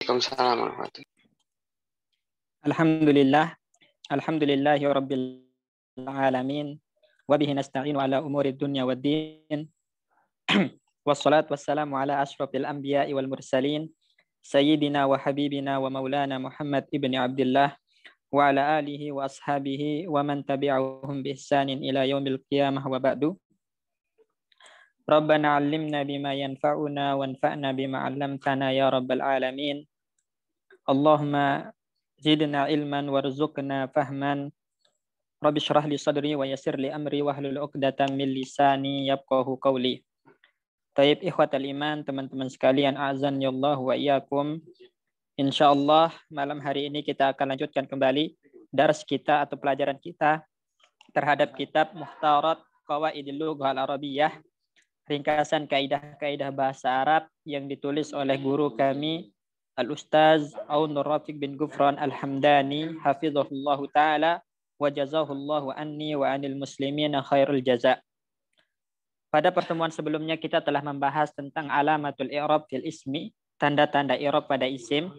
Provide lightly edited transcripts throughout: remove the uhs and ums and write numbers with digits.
Waalaikumsalam warahmatullahi Alhamdulillah, alhamdulillahi rabbil alamin, wa bihi nasta'inu ala umuri dunya waddin. Wassalatu wassalamu ala asyrafil anbiya'i wal mursalin, sayyidina wa habibina wa maulana Muhammad ibni Abdullah wa ala alihi wa ashabihi wa man tabi'ahum bi ihsanin ila yaumil qiyamah wa ba'du. Rabbana 'allimna bima yanfa'una wanfa'na bima 'allamtana ya rabbal alamin. Allahumma zidna ilman warzuqna fahman. Rabbi shrah li sadri wa yassir li amri wahlul 'uqdatam min lisani yafqahu qawli. Taib ikhwatal iman, teman-teman sekalian, a'azani Allah wa iyyakum. Insyaallah malam hari ini kita akan lanjutkan kembali dars kita atau pelajaran kita terhadap kitab Mukhtarat Qawaidil Lughah Al-Arabiyyah, ringkasan kaidah-kaidah bahasa Arab yang ditulis oleh guru kami Al-Ustaz Aun Rafiq bin Gufran Al-Hamdani hafizahullahu taala wa jazahullahu anni wa anil muslimina khairul jaza. Pada pertemuan sebelumnya kita telah membahas tentang alamatul i'rab fil ismi, tanda-tanda i'rab pada isim.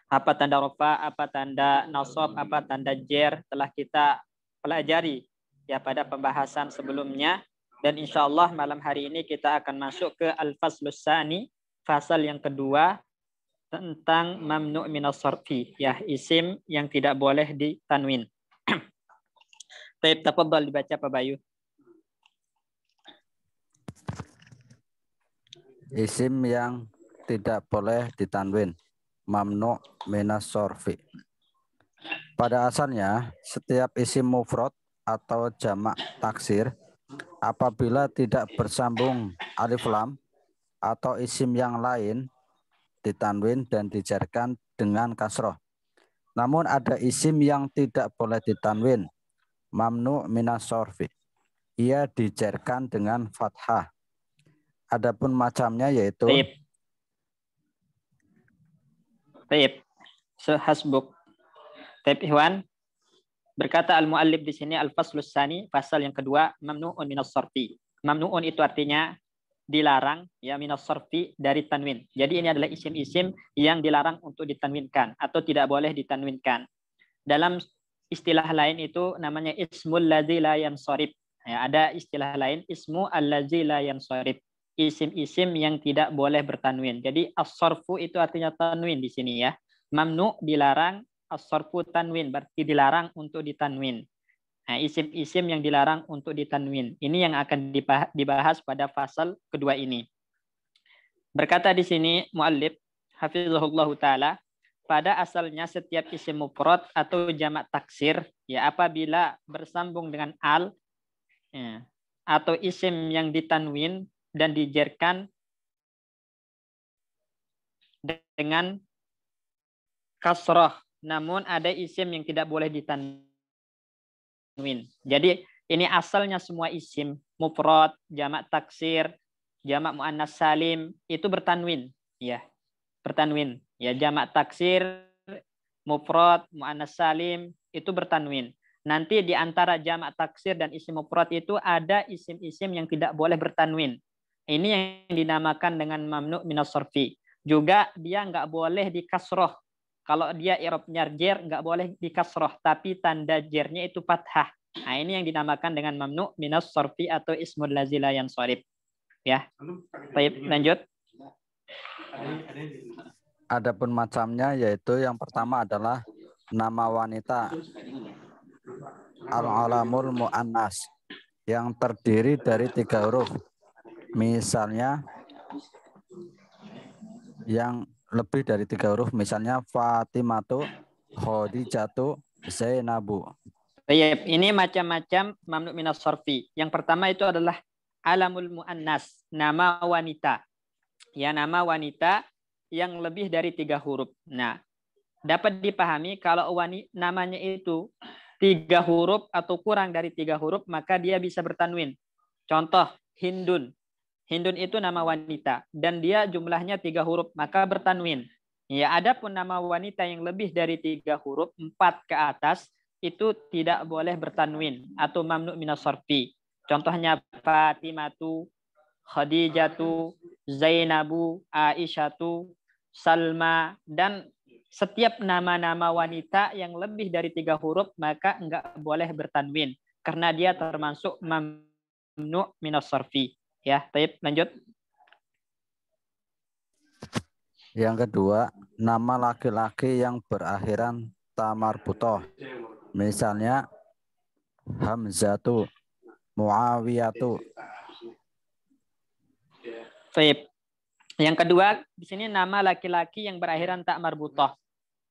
Apa tanda rafa, apa tanda nasab, apa tanda jar telah kita pelajari ya pada pembahasan sebelumnya. Dan insya Allah malam hari ini kita akan masuk ke al-faslus tsani, fasal yang kedua tentang mamnu' minas sarfi, ya isim yang tidak boleh ditanwin. Baik, tafadhal dibaca Pak Bayu. Isim yang tidak boleh ditanwin, mamnu' minas sarfi. Pada asalnya setiap isim mufrad atau jamak taksir apabila tidak bersambung alif lam atau isim yang lain ditanwin dan dijarkan dengan kasroh. Namun ada isim yang tidak boleh ditanwin, mamnu' minas sarfi. Ia dijarkan dengan fathah. Adapun macamnya yaitu Taib. Sehasbuk. Taib Ikhwan. Berkata al-muallif di sini al-faslus tsani, fasal yang kedua, mamnu'un minas sarfi. Mamnu'un itu artinya dilarang ya minas sarfi dari tanwin. Jadi ini adalah isim-isim yang dilarang untuk ditanwinkan atau tidak boleh ditanwinkan. Dalam istilah lain itu namanya ismul ladzi la yansharif. Ya, ada istilah lain ismu allazi la yansharif. Isim-isim yang tidak boleh bertanwin. Jadi as-sarfu itu artinya tanwin di sini ya. Mamnu dilarang, as-sarfu tanwin berarti dilarang untuk ditanwin. Nah, isim-isim yang dilarang untuk ditanwin. Ini yang akan dibahas pada fasal kedua ini. Berkata di sini muallif hafizahullahu taala, pada asalnya setiap isim mufrad atau jamak taksir ya apabila bersambung dengan al ya, atau isim yang ditanwin dan dijerkan dengan kasroh, namun ada isim yang tidak boleh ditanwin. Jadi ini asalnya semua isim mufrad, jamak taksir, jamak muannas salim itu bertanwin, ya bertanwin. Ya jamak taksir, mufrad, muannas salim itu bertanwin. Nanti di antara jamak taksir dan isim mufrad itu ada isim-isim yang tidak boleh bertanwin. Ini yang dinamakan dengan mamnu' minas sarfi. Juga dia nggak boleh dikasroh. Kalau dia i'rabnya jar nggak boleh dikasroh, tapi tanda jarnya itu fathah. Nah, ini yang dinamakan dengan mamnu' minas sarfi atau ismul ladzi la yansharif. Ya. Baik, lanjut. Adapun macamnya yaitu yang pertama adalah nama wanita al-alamul mu'annas yang terdiri dari 3 huruf. Misalnya yang lebih dari 3 huruf, misalnya Fatimatu, Khadijatu, Zainabu. Baik, ini macam-macam mamnu' minas sarfi. Yang pertama itu adalah alamul mu'annas, nama wanita. Ya, nama wanita yang lebih dari 3 huruf. Nah, dapat dipahami kalau namanya itu 3 huruf atau kurang dari 3 huruf, maka dia bisa bertanwin. Contoh, Hindun. Hindun itu nama wanita dan dia jumlahnya 3 huruf, maka bertanwin. Ya, adapun nama wanita yang lebih dari 3 huruf, 4 ke atas, itu tidak boleh bertanwin atau mamnu' minas sarfi. Contohnya Fatimatu, Khadijatu, Zainabu, Aisyatu, Salma, dan setiap nama-nama wanita yang lebih dari 3 huruf maka enggak boleh bertanwin karena dia termasuk mamnu' minas sarfi. Ya, baik, lanjut. Yang kedua, nama laki-laki yang berakhiran ta marbutoh. Misalnya Hamzatu, Muawiyatu. Baik. Yang kedua, di sini nama laki-laki yang berakhiran ta marbutoh.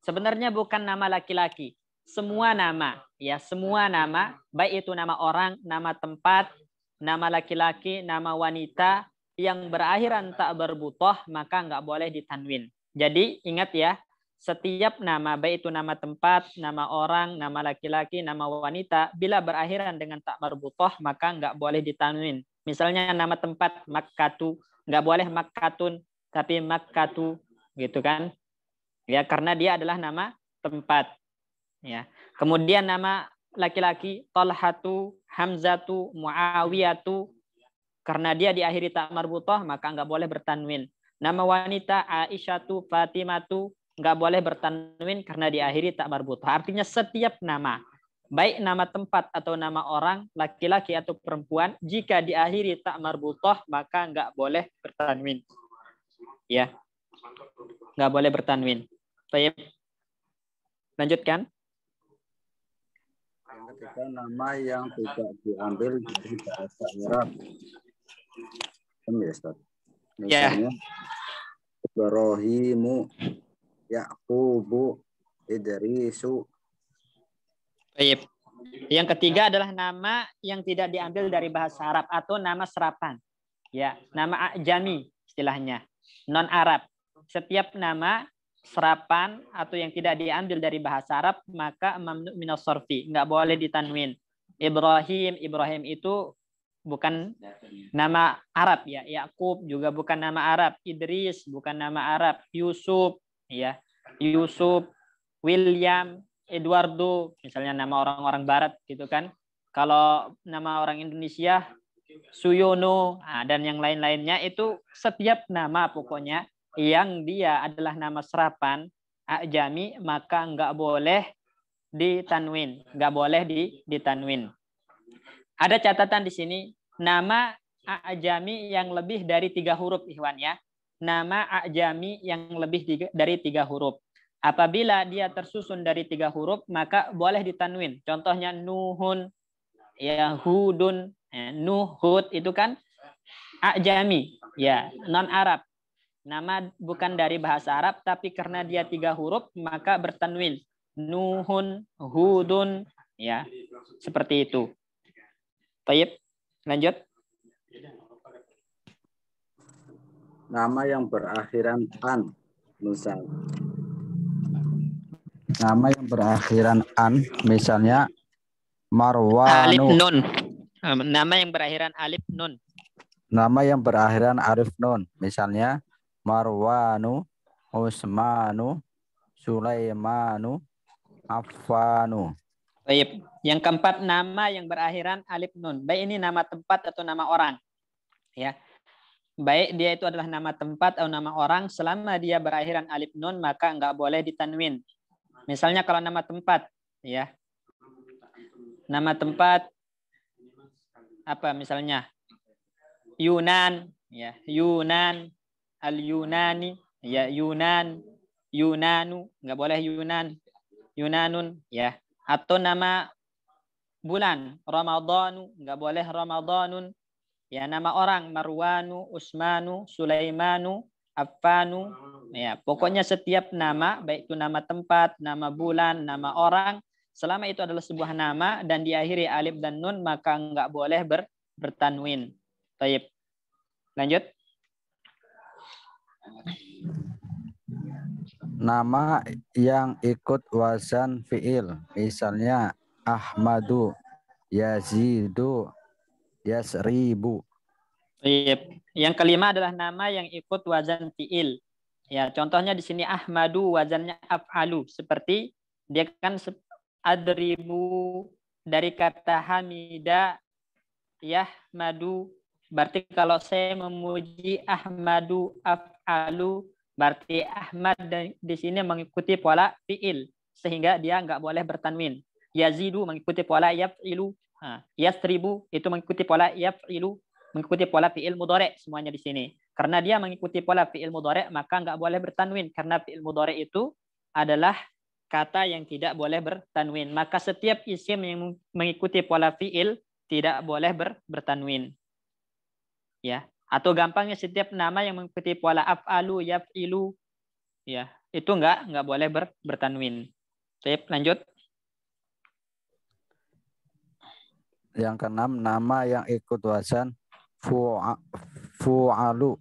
Sebenarnya bukan nama laki-laki, semua nama, ya, semua nama, baik itu nama orang, nama tempat, nama laki-laki, nama wanita yang berakhiran tak berbutoh maka nggak boleh ditanwin. Jadi ingat ya, setiap nama, baik itu nama tempat, nama orang, nama laki-laki, nama wanita, bila berakhiran dengan tak berbutoh maka nggak boleh ditanwin. Misalnya nama tempat Makkatu, nggak boleh Makkatun, tapi Makkatu, gitu kan? Ya, karena dia adalah nama tempat. Ya. Kemudian nama laki-laki Talhatu, Hamzatu, Muawiyatu, karena dia diakhiri tak marbutoh maka nggak boleh bertanwin. Nama wanita Aisyatu, Fatimatu, nggak boleh bertanwin karena diakhiri tak marbutoh. Artinya setiap nama, baik nama tempat atau nama orang, laki-laki atau perempuan, jika diakhiri tak marbutoh maka nggak boleh bertanwin. Ya, nggak boleh bertanwin. Baik. Lanjutkan. Yang ketiga, nama yang tidak diambil dari bahasa Arab. Misalnya Ibrahimu, Yaqubu, Idrisu. Baik. Yang ketiga adalah nama yang tidak diambil dari bahasa Arab atau nama serapan. Ya, nama ajami istilahnya, non Arab. Setiap nama serapan atau yang tidak diambil dari bahasa Arab maka mamnu' minas sarfi, enggak boleh ditanwin. Ibrahim itu bukan nama Arab ya. Yakub juga bukan nama Arab. Idris bukan nama Arab. Yusuf ya. Yusuf, William, Eduardo, misalnya nama orang-orang barat gitu kan. Kalau nama orang Indonesia Suyono, dan yang lain-lainnya itu setiap nama pokoknya yang dia adalah nama serapan ajami maka nggak boleh ditanwin, nggak boleh ditanwin. Ada catatan di sini, nama ajami yang lebih dari 3 huruf, Ikhwan ya. Nama ajami yang lebih dari 3 huruf. Apabila dia tersusun dari 3 huruf maka boleh ditanwin. Contohnya Nuhun, Yahudun, Nuhud itu kan ajami, ya, non Arab. Nama bukan dari bahasa Arab tapi karena dia 3 huruf maka bertanwin. Nuhun, Hudun, ya. Seperti itu. Baik, lanjut. Nama yang berakhiran an, misal. Nama yang berakhiran an, misalnya Marwanu. Alif nun. Nama yang berakhiran alif nun. Nama yang berakhiran alif nun, misalnya Marwanu, Usmanu, Sulaimanu, Affanu. Baik. Yang keempat, nama yang berakhiran alif nun. Baik ini nama tempat atau nama orang. Ya. Baik dia itu adalah nama tempat atau nama orang, selama dia berakhiran alif nun maka enggak boleh ditanwin. Misalnya kalau nama tempat, ya. Nama tempat apa misalnya? Yunan, ya. Yunan, Al-Yunani, ya, Yunan, Yunanu, enggak boleh Yunan. Yunanun, ya. Atau nama bulan, Ramadhanu, enggak boleh Ramadanun. Ya, nama orang Marwanu, Usmanu, Sulaimanu, Affanu. Ya, pokoknya setiap nama, baik itu nama tempat, nama bulan, nama orang, selama itu adalah sebuah nama dan diakhiri alif dan nun maka enggak boleh bertanwin. Baik. Lanjut. Nama yang ikut wazan fiil, misalnya Ahmadu, Yazidu, Yasribu. Yang kelima adalah nama yang ikut wazan fiil. Ya, contohnya di sini Ahmadu wazannya af'alu, seperti dia kan adribu dari kata hamida yahmadu. Berarti kalau saya memuji Ahmadu af'alu Berarti Ahmad di sini mengikuti pola fi'il sehingga dia nggak boleh bertanwin. Yazidu mengikuti pola yaf'ilu. Yastribu itu mengikuti pola yaf'ilu, mengikuti pola fi'il mudhari semuanya di sini. Karena dia mengikuti pola fi'il mudhari maka nggak boleh bertanwin karena fi'il mudhari itu adalah kata yang tidak boleh bertanwin. Maka setiap isim yang mengikuti pola fi'il tidak boleh bertanwin. Ya, atau gampangnya setiap nama yang mengikuti pola af'alu, yaf'ilu, ya, itu nggak boleh bertanwin. Baik, lanjut. Yang keenam, nama yang ikut wazan fu'alu.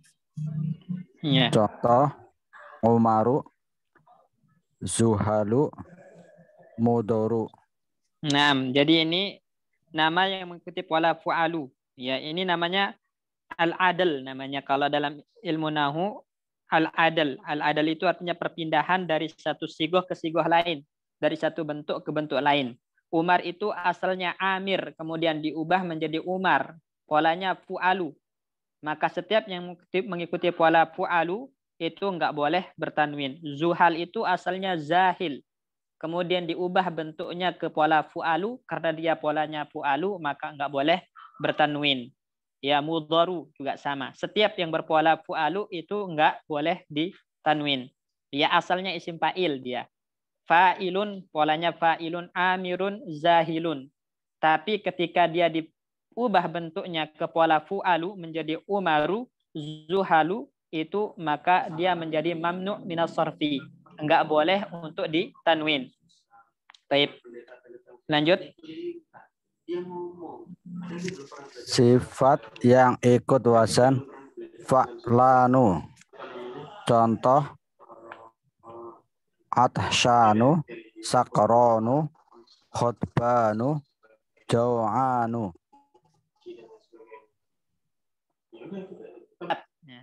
Ya. Contoh, Umaru, Zuhalu, Mudoru. Nah, jadi ini nama yang mengikuti pola fu'alu. Ya, ini namanya al-adal namanya. Kalau dalam ilmu nahu, al-adal. Al-adal itu artinya perpindahan dari satu sigoh ke sigoh lain. Dari satu bentuk ke bentuk lain. Umar itu asalnya Amir, kemudian diubah menjadi Umar. Polanya fu'alu. Maka setiap yang mengikuti pola fu'alu, itu nggak boleh bertanwin. Zuhal itu asalnya Zahil. Kemudian diubah bentuknya ke pola fu'alu. Karena dia polanya fu'alu, maka nggak boleh bertanwin. Ya, mudharu juga sama. Setiap yang berpola fu'alu itu nggak boleh ditanwin. Dia asalnya isim fa'il dia. Fa'ilun, polanya fa'ilun, amirun, zahilun. Tapi ketika dia diubah bentuknya ke pola fu'alu menjadi umaru, zuhalu, itu maka dia menjadi mamnu' minas sarfi. Enggak boleh untuk ditanwin. Baik. Lanjut. Sifat yang ikut wazan fa'lanu. Contoh, Atshanu, Sakronu, Khutbanu, Jau'anu.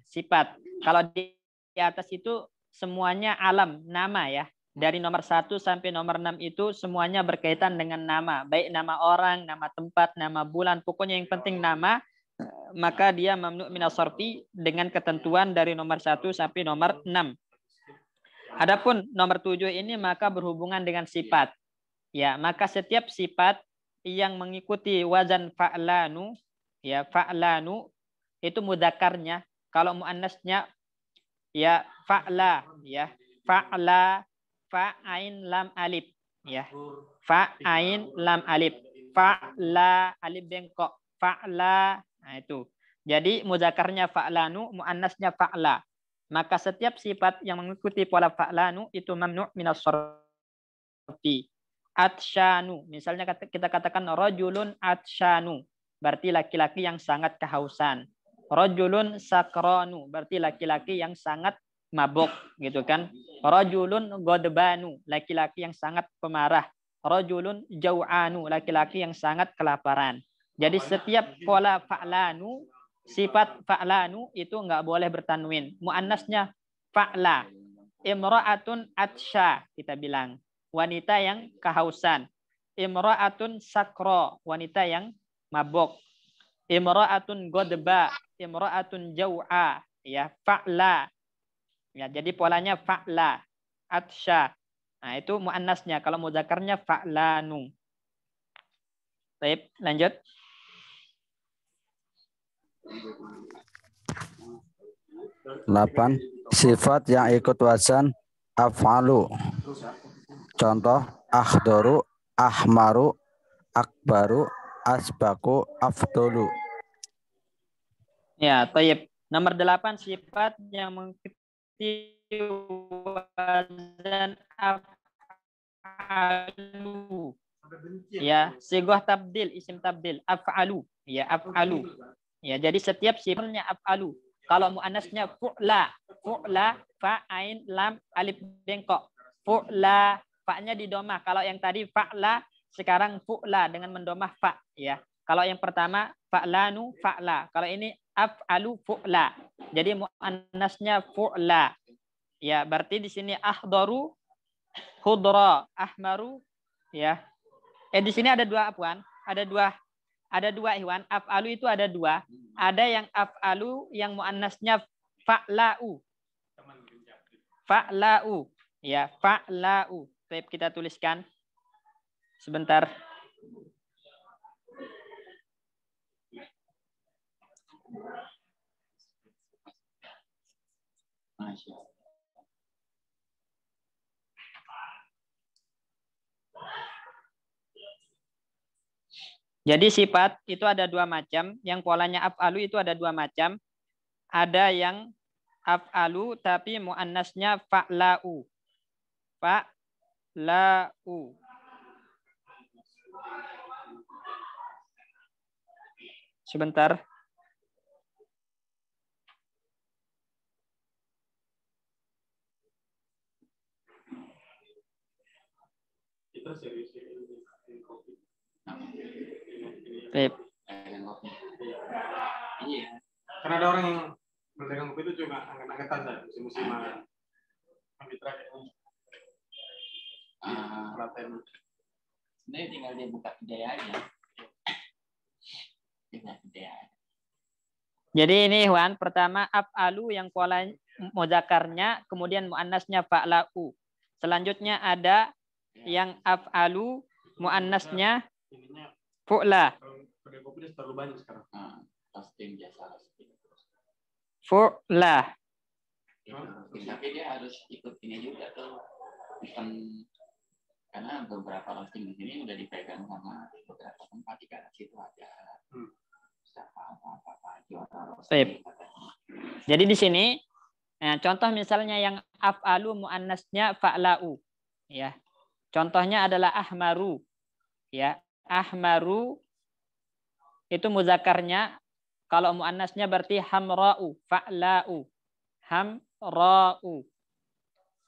Sifat. Kalau di atas itu semuanya alam, nama ya. Dari nomor 1 sampai nomor 6 itu semuanya berkaitan dengan nama. Baik nama orang, nama tempat, nama bulan. Pokoknya yang penting nama. Maka dia mamnu' minas sarfi dengan ketentuan dari nomor 1 sampai nomor 6. Adapun nomor 7 ini maka berhubungan dengan sifat. Ya, maka setiap sifat yang mengikuti wazan fa'lanu, ya fa'lanu itu mudzakarnya. Kalau muannasnya ya fa'la, ya fa'la, fa'ain lam alif, ya fa'ain lam alif, fa'la alif bengkok, fa'la, nah itu. Jadi mudzakarnya fa'lanu, muannasnya fa'la. Maka setiap sifat yang mengikuti pola fa'lanu itu mamnu' minas sarfi. Atshanu, misalnya kita katakan rajulun atshanu, berarti laki-laki yang sangat kehausan. Rajulun sakranu, berarti laki-laki yang sangat mabuk, gitu kan. Rajulun godbanu, laki-laki yang sangat pemarah. Rajulun jau'anu, laki-laki yang sangat kelaparan. Jadi setiap pola fa'lanu, sifat fa'lanu itu nggak boleh bertanwin. Muannasnya fa'la. Imra'atun atsha, kita bilang. Wanita yang kehausan. Imra'atun sakro, wanita yang mabuk. Imra'atun godba, imra'atun jau'a, ya fa'la. Ya, jadi polanya fa'la, atsha. Nah, itu muannasnya. Kalau mudzakarnya fa'lanu. Baik, lanjut. Delapan, sifat yang ikut wazan af'alu. Contoh, akhdoru, ahmaru, akbaru, asbaku, afdolu. Ya, tayyib. Nomor 8 sifat yang mengikuti wazan af'alu. Ya, sigoh tabdil, isim tabdil, af'alu. Ya, af'alu. Ya, jadi setiap sifatnya af'alu. Kalau muannasnya fu'la, fu'la, fa, ain, lam, alif bengkok. Fu'la, fa-nya di domah. Kalau yang tadi fa'la, sekarang fu'la dengan mendomah fa. Ya. Kalau yang pertama fa'lanu, fa'la. Kalau ini af'alu, fu'la. Jadi muannasnya fu'la. Ya, berarti di sini ahdaru, khudra, ahmaru. Ya. Di sini ada dua apuan. Ada dua Iwan, af'alu itu ada dua. Ada yang af'alu yang muannasnya fa'la'u. Fa'la'u. Ya, fa'la'u. Baik, kita tuliskan. Sebentar. Jadi sifat itu ada dua macam. Yang polanya af'alu itu ada dua macam. Ada yang af'alu tapi muannasnya fa'la'u. Fa'la'u. Sebentar. Baik. Iya. Karena ada orang yang berdagang kopi itu juga angkat-angkatan saya musim-musiman. Mitra Klaten. Sebenarnya tinggal dia buka kedai aja. Jadi ini Ikhwan, pertama af'alu yang pola mudzakarnya, kemudian muannasnya fa'la'u. Selanjutnya ada yang af'alu muannasnya fu'la. Kopi terlalu banyak sekarang. Pasti biasa. Fu'la. Tapi dia harus ikut ini juga tuh. Bukan karena beberapa roasting di sini udah dipegang sama beberapa tempat di garasi itu ada. Jadi di sini contoh misalnya yang af'alu muannasnya fa'la'u ya. Contohnya adalah ahmaru ya. Ahmaru itu muzakarnya, kalau muannasnya berarti hamra'u, fa'la'u. Hamra'u.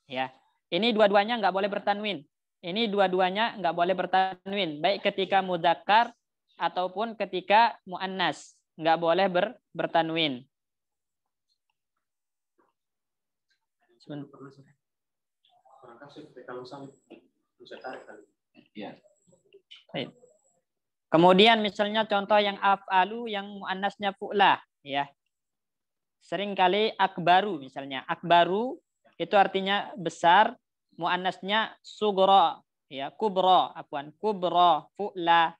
Ya. Ini dua-duanya enggak boleh bertanwin. Ini dua-duanya enggak boleh bertanwin, baik ketika mudzakkar ataupun ketika muannas, nggak boleh bertanwin. Kemudian misalnya contoh yang af'alu yang muannasnya fu'la ya. Seringkali akbaru misalnya. Akbaru itu artinya besar, muannasnya sugra ya, kubra, afwan, kubra, fu'la.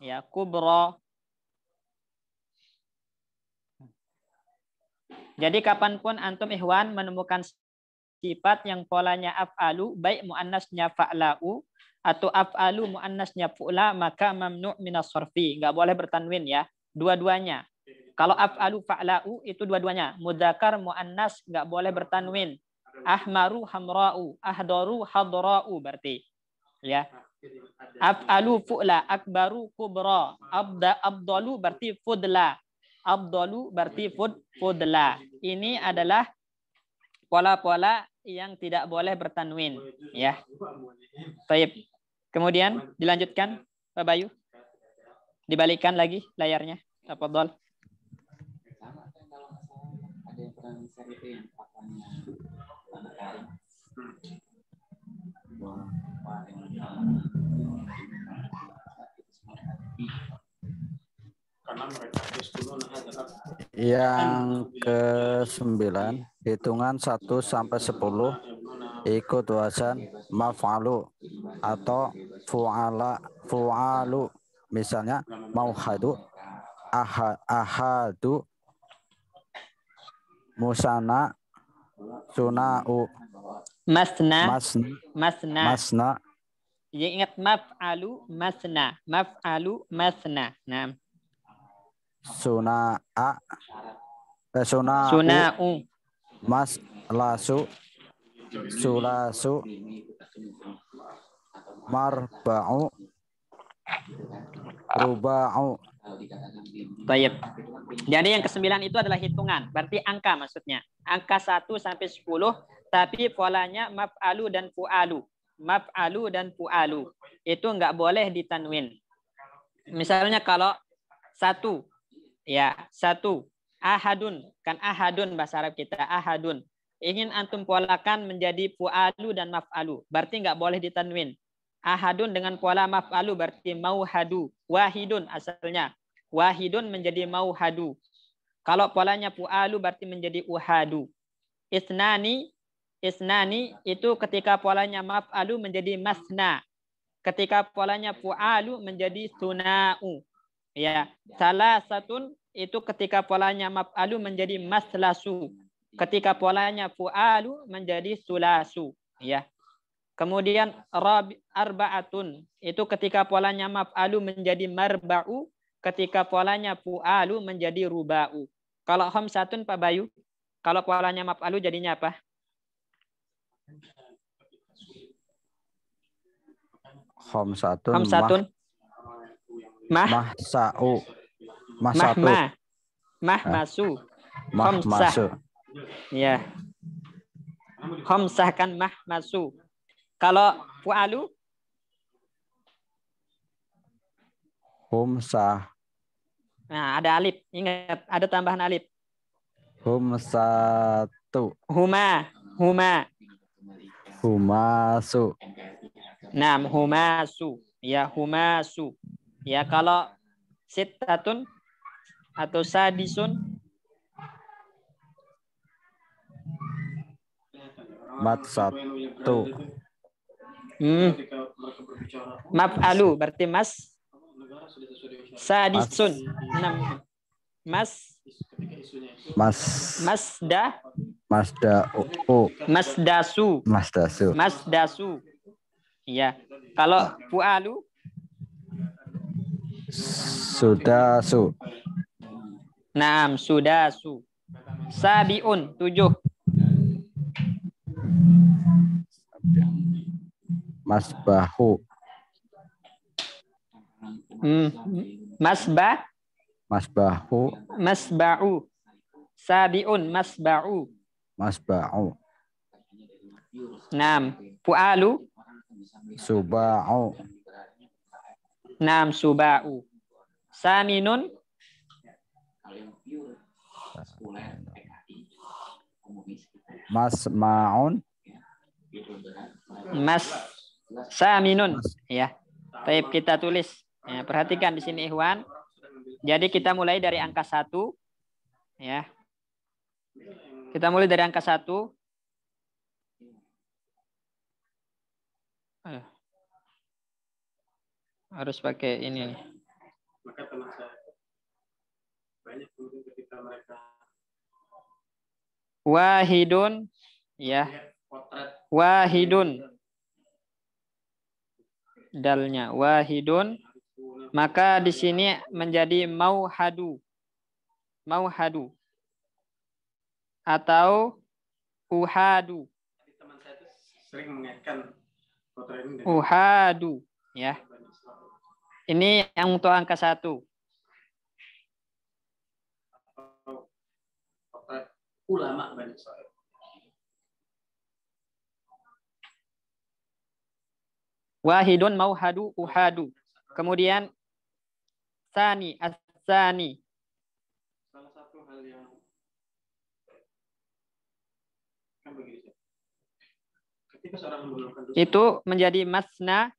Ya, kubra. Jadi kapanpun antum ikhwan menemukan sifat yang polanya af'alu, baik muannasnya fa'la'u atau af'alu muannasnya fu'la, maka mamnu' minas sarfi, enggak boleh bertanwin ya, dua-duanya. Kalau af'alu fa'la'u itu dua-duanya, mudzakkar muannas enggak boleh bertanwin. Ahmaru hamra'u, ahdaru hadra'u berarti. Ya. Af'alu fu'la, akbaru kubra, abdalu berarti fudla. Abdalu berarti fudla. Ini adalah pola-pola yang tidak boleh bertanwin, ya. Baik. Kemudian dilanjutkan Pak Bayu. Dibalikkan lagi layarnya. Tafadhol. Yang ke-9, hitungan 1 sampai 10 ikut wazan maf'alu atau fu'alu. Misalnya mauhadu, ahadu, musana, suna'u, masna. Ya, ingat maf'alu masna. Maf'alu masna. Nah. Suna'u. Maslasu, sulasu, marba'u, ruba'u. Baik. Jadi yang ke-9 itu adalah hitungan, berarti angka maksudnya. Angka 1 sampai 10, tapi polanya maf'alu dan fu'alu. Maf'alu dan fu'alu. Itu enggak boleh ditanwin. Misalnya kalau 1, ya, 1. Ahadun, kan ahadun bahasa Arab kita, ahadun. Ingin antum polakan menjadi fu'alu dan maf'alu, berarti enggak boleh ditanwin. Ahadun dengan pola maf'alu berarti mauhadu. Wahidun asalnya. Wahidun menjadi mauhadu. Kalau polanya fu'alu berarti menjadi uhadu. Isnani isnani itu ketika polanya maf'alu menjadi masna. Ketika polanya fu'alu menjadi suna'u. Ya, salasatun itu ketika polanya maf'alu menjadi maslasu. Ketika polanya fu'alu menjadi sulasu. Ya. Kemudian arba'atun itu ketika polanya maf'alu menjadi marba'u. Ketika polanya fu'alu menjadi ruba'u. Kalau khamsatun Pak Bayu, kalau polanya maf'alu jadinya apa? Khamsatun mahsa'u mahsatu mahmasu mahmasu. Ya. Khamsah kan mahmasu. Kalau fu'alu Humsah. nah ada alif, ingat ada tambahan alif. Humsatu. Humasu. Nah, humasu. Ya, humasu. Ya, kalau sittatun atau sadisun matsatu. Maf'alu berarti mas sadisun. Masdasu. Ya. Kalau fu'alu sudasu. Naam, sudasu. Sabiun 7. Masbahu. Masbahu. Masba'u. Sabiun masba'u. Naam, fu'alu suba'u. Naam, suba'u. Saminun masma'un. Saminun. Ya. Baik, kita tulis. Ya, perhatikan di sini Ikhwan. Jadi kita mulai dari angka 1. Ya. Kita mulai dari angka 1. Harus pakai ini. Maka teman saya banyak kemudian ketika mereka wahidun, ya. Wahidun. Dalnya wahidun. Maka di sini menjadi mauhadu. Mauhadu. Atau uhadu. Teman saya itu sering mengaitkan potret ini dengan uhadu, ya. Ini yang untuk angka 1. Potret ulama Bani Israil. Wahidun, mauhadu, uhadu. Kemudian sani, as-sani. Salah satu hal yang kan begini. Ketika seorang melakukan dosa, itu menjadi masna.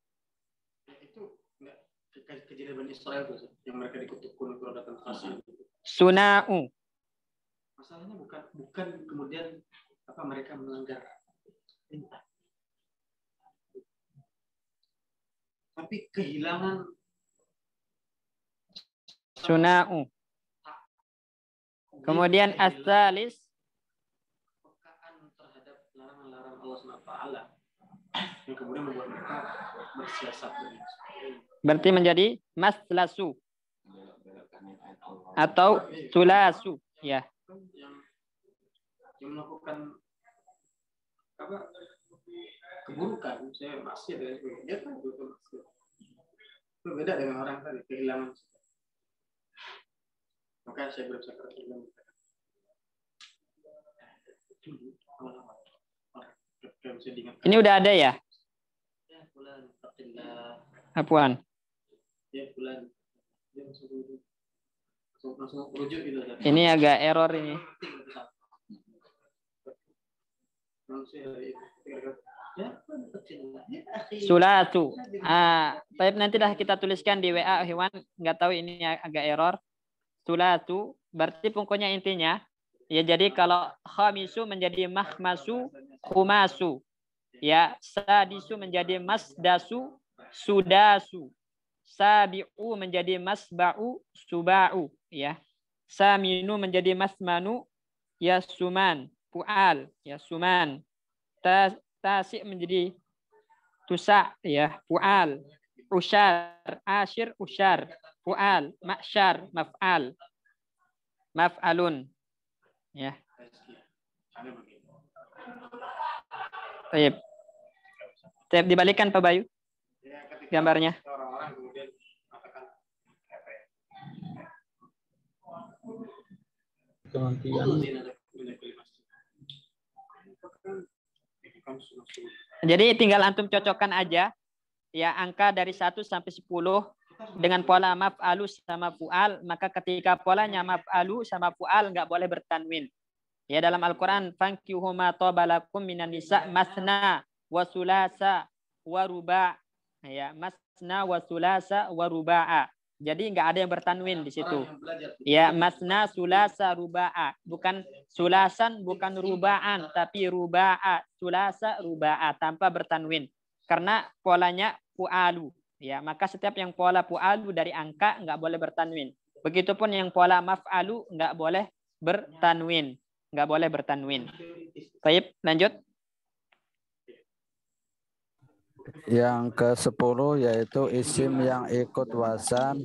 Itu enggak kejadian Bani Israil itu yang mereka dikutuk kalau datang ke Mesir. Suna'u. Masalahnya bukan kemudian apa mereka melanggar perintah, tapi kehilangan Suna'u. Kemudian as-salis pekaan terhadap larangan-larangan Allah SWT yang kemudian membuat mereka bersiasat. berarti menjadi maslasu atau sulasu, ya. Yang melakukan apa keburukan, saya masih ada dia kan itu beda dengan orang tadi kehilangan. Maka saya berusaha keras. Ini udah ada ya? Ya, bulan Fatillah. Apuan. Ya, bulan. Ya, langsung rujuk gitu. Ini agak error ini. Sulatu. Baik, nanti dah kita tuliskan di WA Hewan. Nggak tahu ini agak error. Sulatu. Berarti pokoknya intinya. Ya jadi kalau khamisu menjadi mahmasu. khumasu. Ya, sadisu menjadi masdasu, sudasu. Sabi'u menjadi masba'u, suba'u. Ya, saminu menjadi masmanu, yasuman, fu'al, yasuman. Tasi menjadi tusa, ya, fu'al. Usyar, asyir, usyar. Fu'al, ma'syar, maf'al. Maf'alun. Ya. Baik. Dibalikan Pak Bayu gambarnya. Orang-orang kemudian mengatakan Jadi tinggal antum cocokkan aja ya angka dari 1 sampai 10 dengan pola maf'alu sama fu'al, maka ketika polanya maf'alu sama fu'al nggak boleh bertanwin. Ya dalam Al-Qur'an fankihu ma tabalakum minan nisa masna wa sulasa wa ruba'. Ya, masna wa sulasa wa ruba'a. Jadi nggak ada yang bertanwin di situ. Ya, masna, sulasa, ruba'a. Bukan sulasan, bukan ruba'an, tapi ruba'a, sulasa, ruba'a tanpa bertanwin. Karena polanya fu'alu. Ya, maka setiap yang pola fu'alu dari angka nggak boleh bertanwin. Begitupun yang pola maf'alu nggak boleh bertanwin. Nggak boleh bertanwin. Baik, lanjut. Yang ke-10 yaitu isim yang ikut wazan.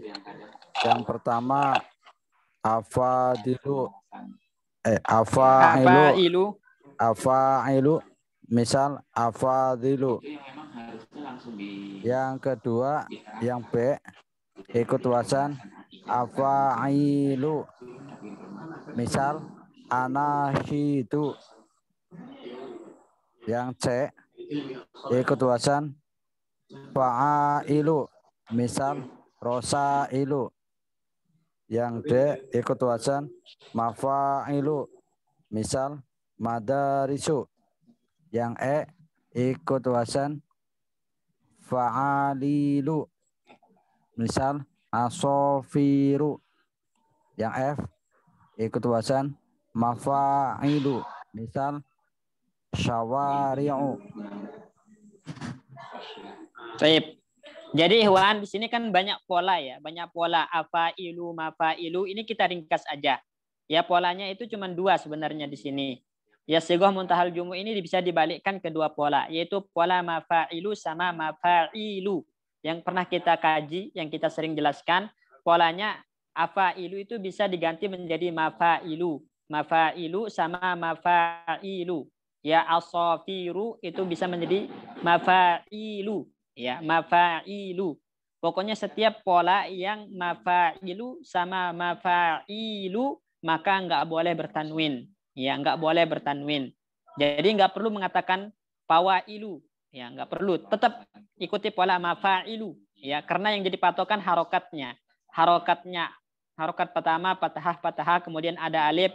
Yang pertama afadilu, afailu, misal afadilu. Yang kedua yang B ikut wazan afailu, misal anahidu. Yang C ikut wazan fa'ailu, misal rosailu. Yang D ikut wazan mafailu, misal madarisu. Yang E ikut wazan fa'alilu, misal asofiru. Yang F ikut wazan mafailu, misal syawari'u. Baik. Jadi Ikhwan di sini kan banyak pola ya, banyak pola afailu, mafailu. Ini kita ringkas aja. Ya polanya itu cuma 2 sebenarnya di sini. Ya sighah muntahal jumu ini bisa dibalikkan ke 2 pola, yaitu pola mafailu sama mafailu. Yang pernah kita kaji, yang kita sering jelaskan, polanya afailu itu bisa diganti menjadi mafailu. Mafailu sama mafailu. Ya asofiru itu bisa menjadi mafailu. Ya, mafailu. Pokoknya setiap pola yang mafailu sama mafailu maka nggak boleh bertanwin. Ya, nggak boleh bertanwin. Jadi nggak perlu mengatakan fawailu. Ya, nggak perlu. Tetap ikuti pola mafailu. Ya, karena yang jadi patokan harokatnya. Harokat pertama fathah, kemudian ada alif.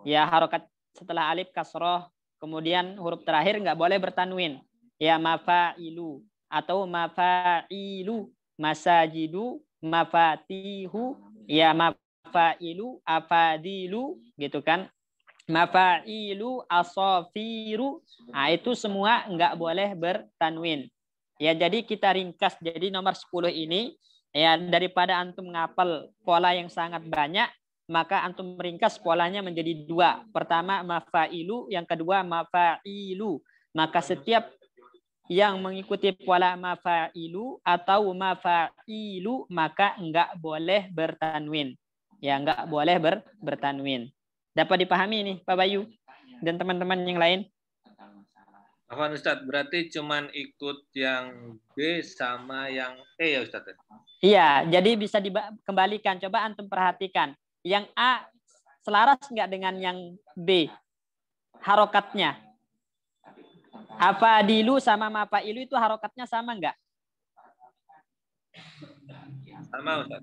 Ya, harokat setelah alif kasroh, kemudian huruf terakhir nggak boleh bertanwin. Ya, mafailu. Atau mafailu, masajidu, mafatihu, ya mafailu, afadilu, gitu kan. Mafailu, asofiru, nah itu semua nggak boleh bertanwin. Ya jadi kita ringkas, jadi nomor 10 ini, ya daripada antum ngapal pola yang sangat banyak, maka antum ringkas polanya menjadi 2. Pertama mafailu, yang kedua mafailu. Maka setiap yang mengikuti pola mafailu atau mafailu maka enggak boleh bertanwin. Ya, enggak boleh bertanwin. Dapat dipahami nih Pak Bayu dan teman-teman yang lain? Afwan Ustadz, berarti cuman ikut yang B sama yang E ya Ustadz? Iya, jadi bisa dikembalikan. Coba antum perhatikan. Yang A selaras enggak dengan yang B? Harokatnya. Afadilu sama mafailu itu harokatnya sama enggak? Sama Ustaz.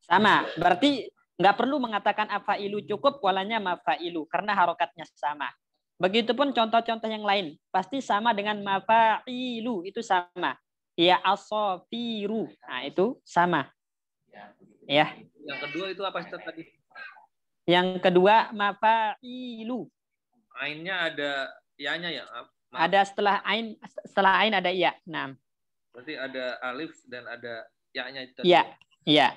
Sama. Berarti enggak perlu mengatakan afailu, cukup polanya mafailu karena harokatnya sama. Begitupun contoh-contoh yang lain. Pasti sama dengan mafailu, itu sama. Ya asofiru. Nah, itu sama. Ya. Yang kedua itu apa Ustaz tadi? Yang kedua mafailu. Ainnya ada ya-nya ya. Ada setelah ain ada ya. Nah. Berarti ada alif dan ada ya-nya itu. Iya, iya.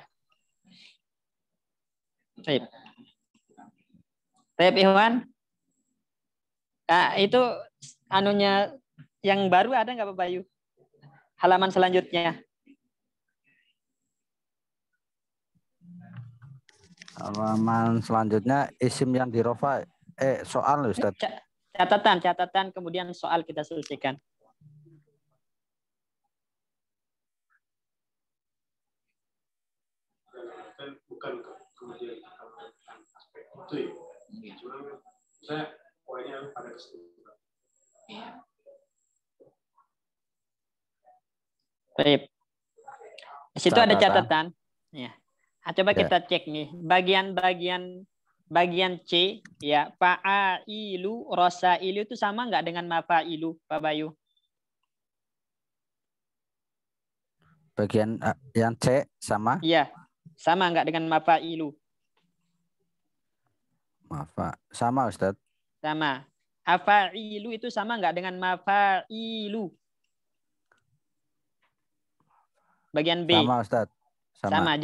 Baik. Baik, Ikhwan. Nah, itu anunya yang baru ada nggak Pak Bayu? Halaman selanjutnya. Halaman selanjutnya isim yang dirofa. Soal Ustaz. Catatan, kemudian soal kita selesaikan. Bukan kemudian aspek itu ya. Cuma saya poinnya pada kesimpulan. Baik. Di situ ada catatan. Ya. Coba kita cek nih. Bagian C, ya, fa'ailu, rosailu itu sama nggak dengan mafailu, Pak Bayu? Bagian yang C sama? Iya, sama nggak dengan mafailu? Sama Ustaz. Sama. Afailu itu sama nggak dengan mafailu? Bagian B. Sama Ustaz. Sama.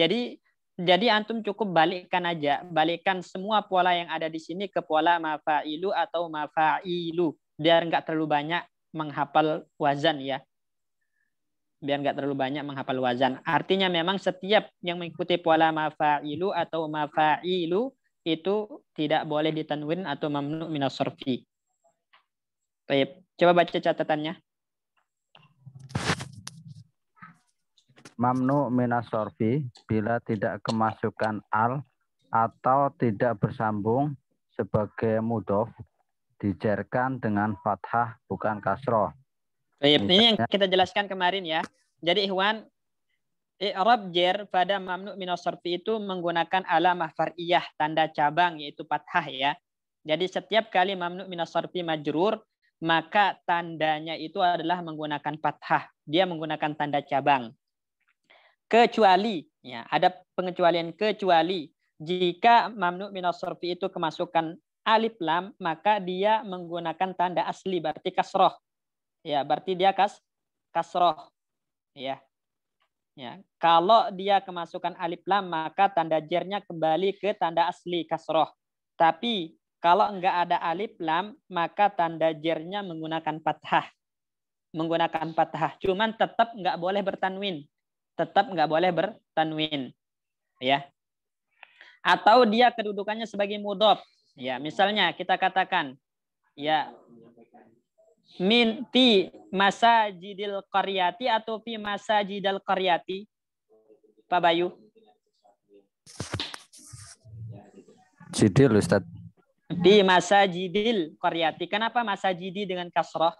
Jadi antum cukup balikkan semua pola yang ada di sini ke pola mafailu atau mafailu biar nggak terlalu banyak menghafal wazan ya. Biar nggak terlalu banyak menghafal wazan. Artinya memang setiap yang mengikuti pola mafailu atau mafailu itu tidak boleh ditanwin atau mamnu minas sarfi. Baik, coba baca catatannya. Mamnu minas sorfi bila tidak kemasukan al atau tidak bersambung sebagai mudhof dijarkan dengan fathah bukan kasroh. Baik, ini yang kita jelaskan kemarin ya. Jadi Ikhwan, i'rab jar pada mamnu minas sarfi itu menggunakan alamah far'iyah, tanda cabang yaitu fathah ya. Jadi setiap kali mamnu minas sarfi majrur, maka tandanya itu adalah menggunakan fathah. Dia menggunakan tanda cabang. Kecuali, ya, ada pengecualian kecuali jika mamnu minas sarfi itu kemasukan alif lam, maka dia menggunakan tanda asli berarti kasroh. Ya, berarti dia kasroh. Ya. Ya, kalau dia kemasukan alif lam, maka tanda jernya kembali ke tanda asli kasroh. Tapi kalau enggak ada alif lam, maka tanda jernya menggunakan fathah. Cuman tetap enggak boleh bertanwin. Ya. Atau dia kedudukannya sebagai mudhof. Ya, misalnya kita katakan ya min fi masajidil qaryati atau fi masajidal qaryati. Pak Bayu. Jidil Ustaz. Fi masajidil qaryati. Kenapa masajidi dengan kasroh?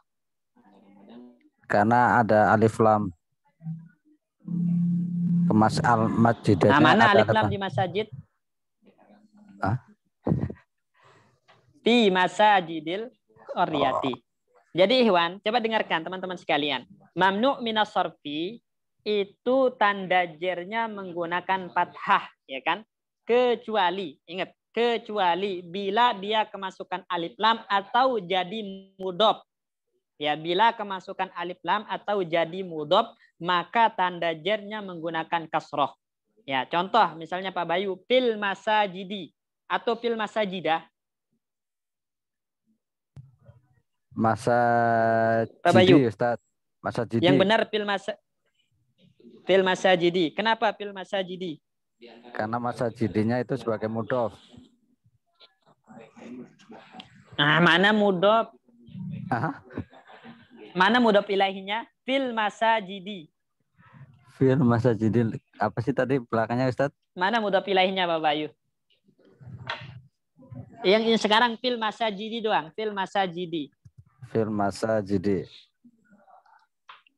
Karena ada alif lam. Kemas al-masjidnya. Nah, mana alif lam di masajid? Fi masajidil qaryati. Jadi Ikhwan, coba dengarkan teman-teman sekalian. Mamnu minas sarfi itu tanda jernya menggunakan fathah, ya kan? Kecuali, ingat, kecuali bila dia kemasukan alif lam atau jadi mudhof. Ya, bila kemasukan alif lam atau jadi mudhof, maka tanda jernya menggunakan kasroh. Ya, contoh misalnya Pak Bayu, fil masajidi atau fil masajidah. Masajidi Ustaz. Masajidi. Yang benar fil masajidi. Kenapa fil masajidi? Karena masajidinya itu sebagai mudhof. Nah, mana mudhof? Mana mudhof ilaihinya? Fil masajidi. Fil masajidi. Apa sih tadi belakangnya Ustaz? Mana mudhof ilaihinya Pak Bayu? Yang sekarang fil masajidi doang, fil masajidi. Fil masajidi.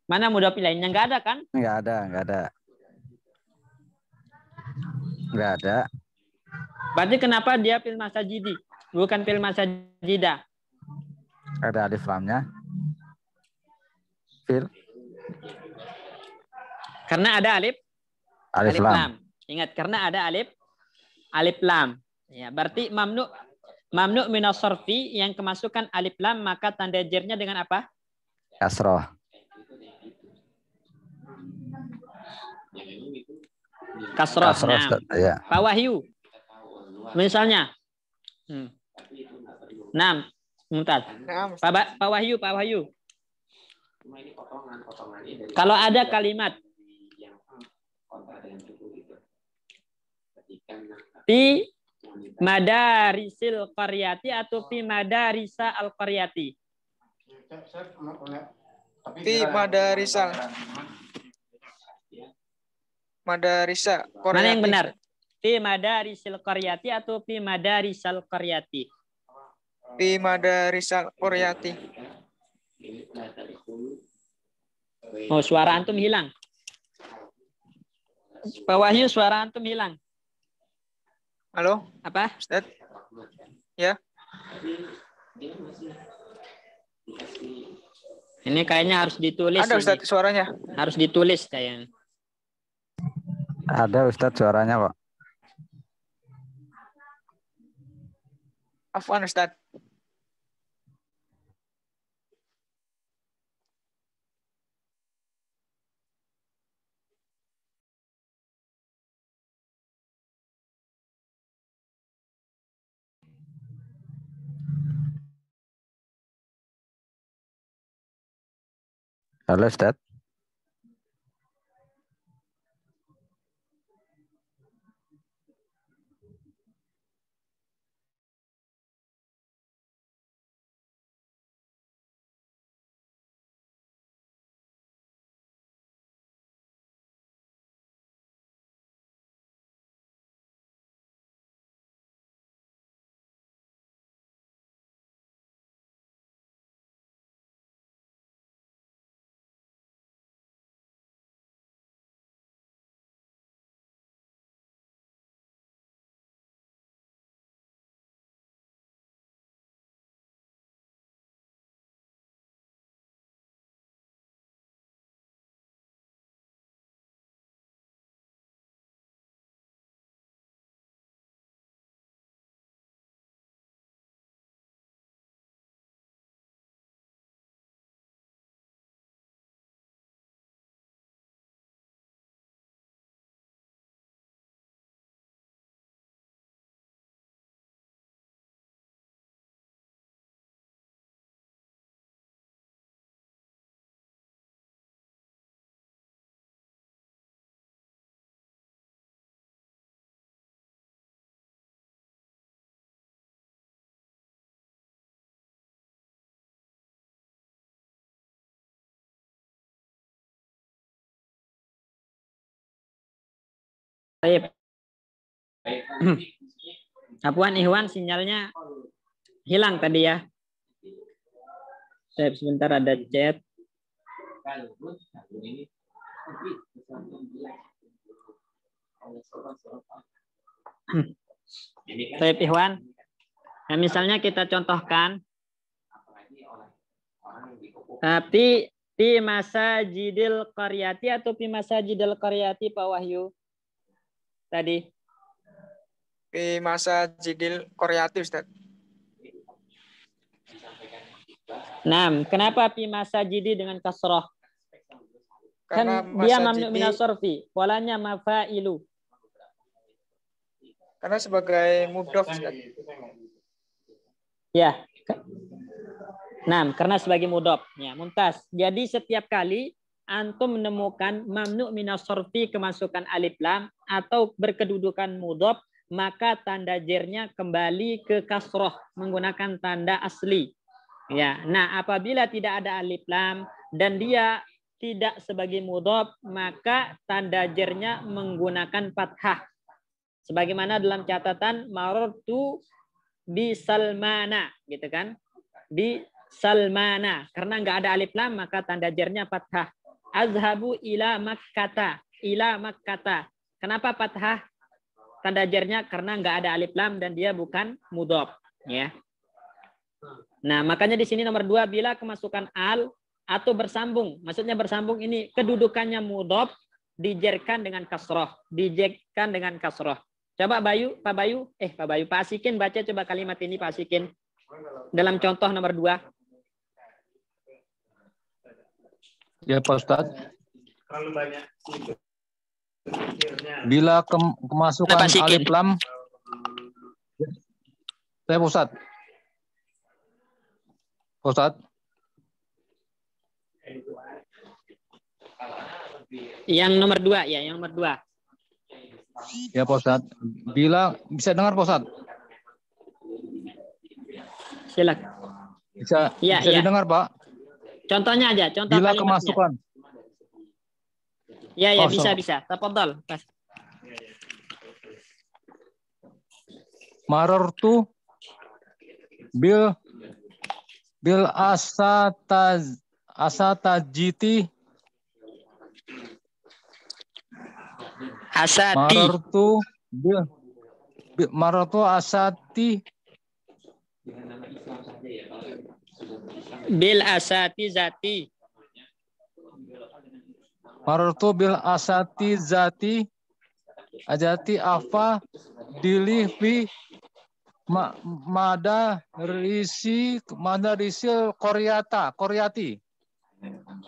Mana mudhof ilaihinya? Enggak ada kan? Enggak ada. Berarti kenapa dia fil masajidi? Bukan fil masajidah. Ada alif lamnya. Fil. Karena ada alif lam. Ingat, karena ada alif lam. Ya, berarti mamnu Mamnu minas sarfi yang kemasukan alif lam, maka tanda jernya dengan apa? Kasroh. Kasroh. Kasroh, Nah, Ustaz. Ya. Pak Wahyu. Misalnya. Nah, Mumtaz. Pak Wahyu. Kalau ada kalimat fi madarisil qaryati atau fi madarisa al qaryati. Fi madarisa Mana yang benar? Fi madarisil qaryati atau fi madarisal qaryati? Fi madarisal qaryati. Oh, suara antum hilang. Pak Wahyu, suara antum hilang. Halo? Apa? Ustaz? Ya. Ini kayaknya harus ditulis. Ada Ustaz suaranya. Harus ditulis kayaknya. Ada Ustaz suaranya, Pak. Afwan Ustaz. Halo Ustaz. Baik. Apuan Ikhwan, sinyalnya hilang tadi ya. Saya sebentar ada chat. Baik Ikhwan. Nah, misalnya kita contohkan tapi fi masajidil qaryati atau fi masajidil qaryati Pak Wahyu tadi? Fi masajidil qaryati Ustaz. Nah, kenapa fi masajidi dengan kasroh? Karena Kan dia mamnu minas sarfi, polanya mafailu. Karena sebagai mudhof Ustaz. Ya. Nah, karena sebagai mudhof. Ya, Mumtaz. Jadi setiap kali antum menemukan mamnu minas sarfi kemasukan alif lam atau berkedudukan mudhof, maka tanda jernya kembali ke kasroh menggunakan tanda asli. Ya, nah apabila tidak ada alif lam dan dia tidak sebagai mudhof, maka tanda jernya menggunakan fathah. Sebagaimana dalam catatan marartu bi Salmana, gitu kan? Bi Salmana, karena nggak ada alif lam maka tanda jernya fathah. Azhabu ila Makkata, ila Makkata. Kenapa fathah? Tanda jernya karena nggak ada alif lam dan dia bukan mudhof, ya. Nah, makanya di sini nomor 2 bila kemasukan al atau bersambung. Maksudnya bersambung ini kedudukannya mudhof dijerkan dengan kasroh, dijerkan dengan kasroh. Coba Pak Asikin baca coba kalimat ini Pak Asikin. Dalam contoh nomor 2. Ya Pak Ustadz. Terlalu banyak. Bila kemasukan alif lam. Saya Pak Ustadz. Pak Ustadz. Yang nomor 2 ya, yang nomor 2. Ya Pak Ustadz. Bila bisa dengar Pak Ustadz? Silakan. Bisa ya. didengar Pak? Contohnya aja, contoh bila kalimatnya. Kemasukan. Ya, bisa. Tafadhol. Marartu bil asatajiti. Marartu asati. Bil asati zati. Marartu bil asati zati. Ajati afa dili fi risi koryati.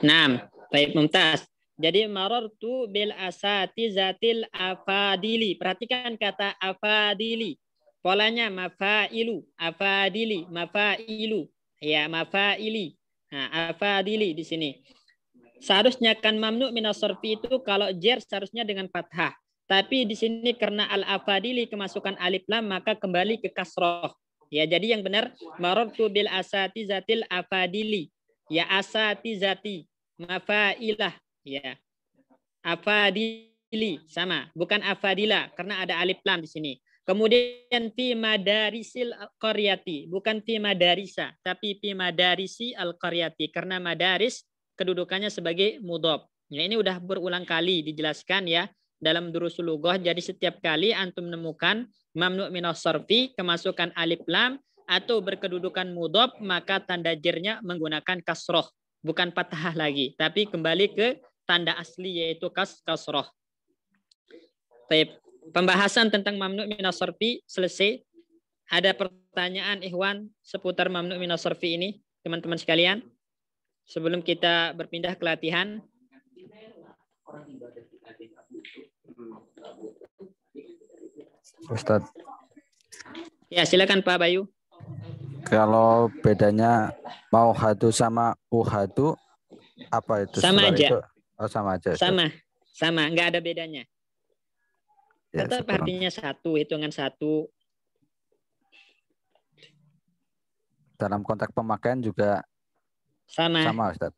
Naam, baik mumtaz. Jadi marartu bil asati zatil afadili. Perhatikan kata afadili. Polanya mafailu, afadili, mafailu. Ya, mafaili. Nah, afadili di sini. Seharusnya kan mamnu minas sarfi itu kalau jar seharusnya dengan fathah. Tapi di sini karena al-afadili kemasukan alif lam maka kembali ke kasroh. Ya, jadi yang benar marartu bil asati zatil afadili. Ya, asati zati, mafailah. Ya, afadili sama, bukan afadila karena ada alif lam di sini. Kemudian fi madarisil qaryati, bukan fi madarisa, tapi fi madarisi al-qaryati karena madaris kedudukannya sebagai mudhof. Ya, ini udah berulang kali dijelaskan ya dalam durusul lughah. Jadi setiap kali antum menemukan mamnu minas sarfi kemasukan alif lam atau berkedudukan mudhof maka tanda jernya menggunakan kasroh, bukan fathah lagi, tapi kembali ke tanda asli yaitu kasroh. Baik. Pembahasan tentang mamnu minas sarfi selesai. Ada pertanyaan ikhwan seputar mamnu minas sarfi ini, teman-teman sekalian? Sebelum kita berpindah ke latihan. Ustadz. Ya, silakan Pak Bayu. Kalau bedanya mau hadu sama uhadu apa itu? Sama aja. Itu? Oh, sama aja. Ustadz. Sama, nggak ada bedanya. Ya, tetap artinya satu, hitungan satu. Dalam konteks pemakaian juga sama Ustaz.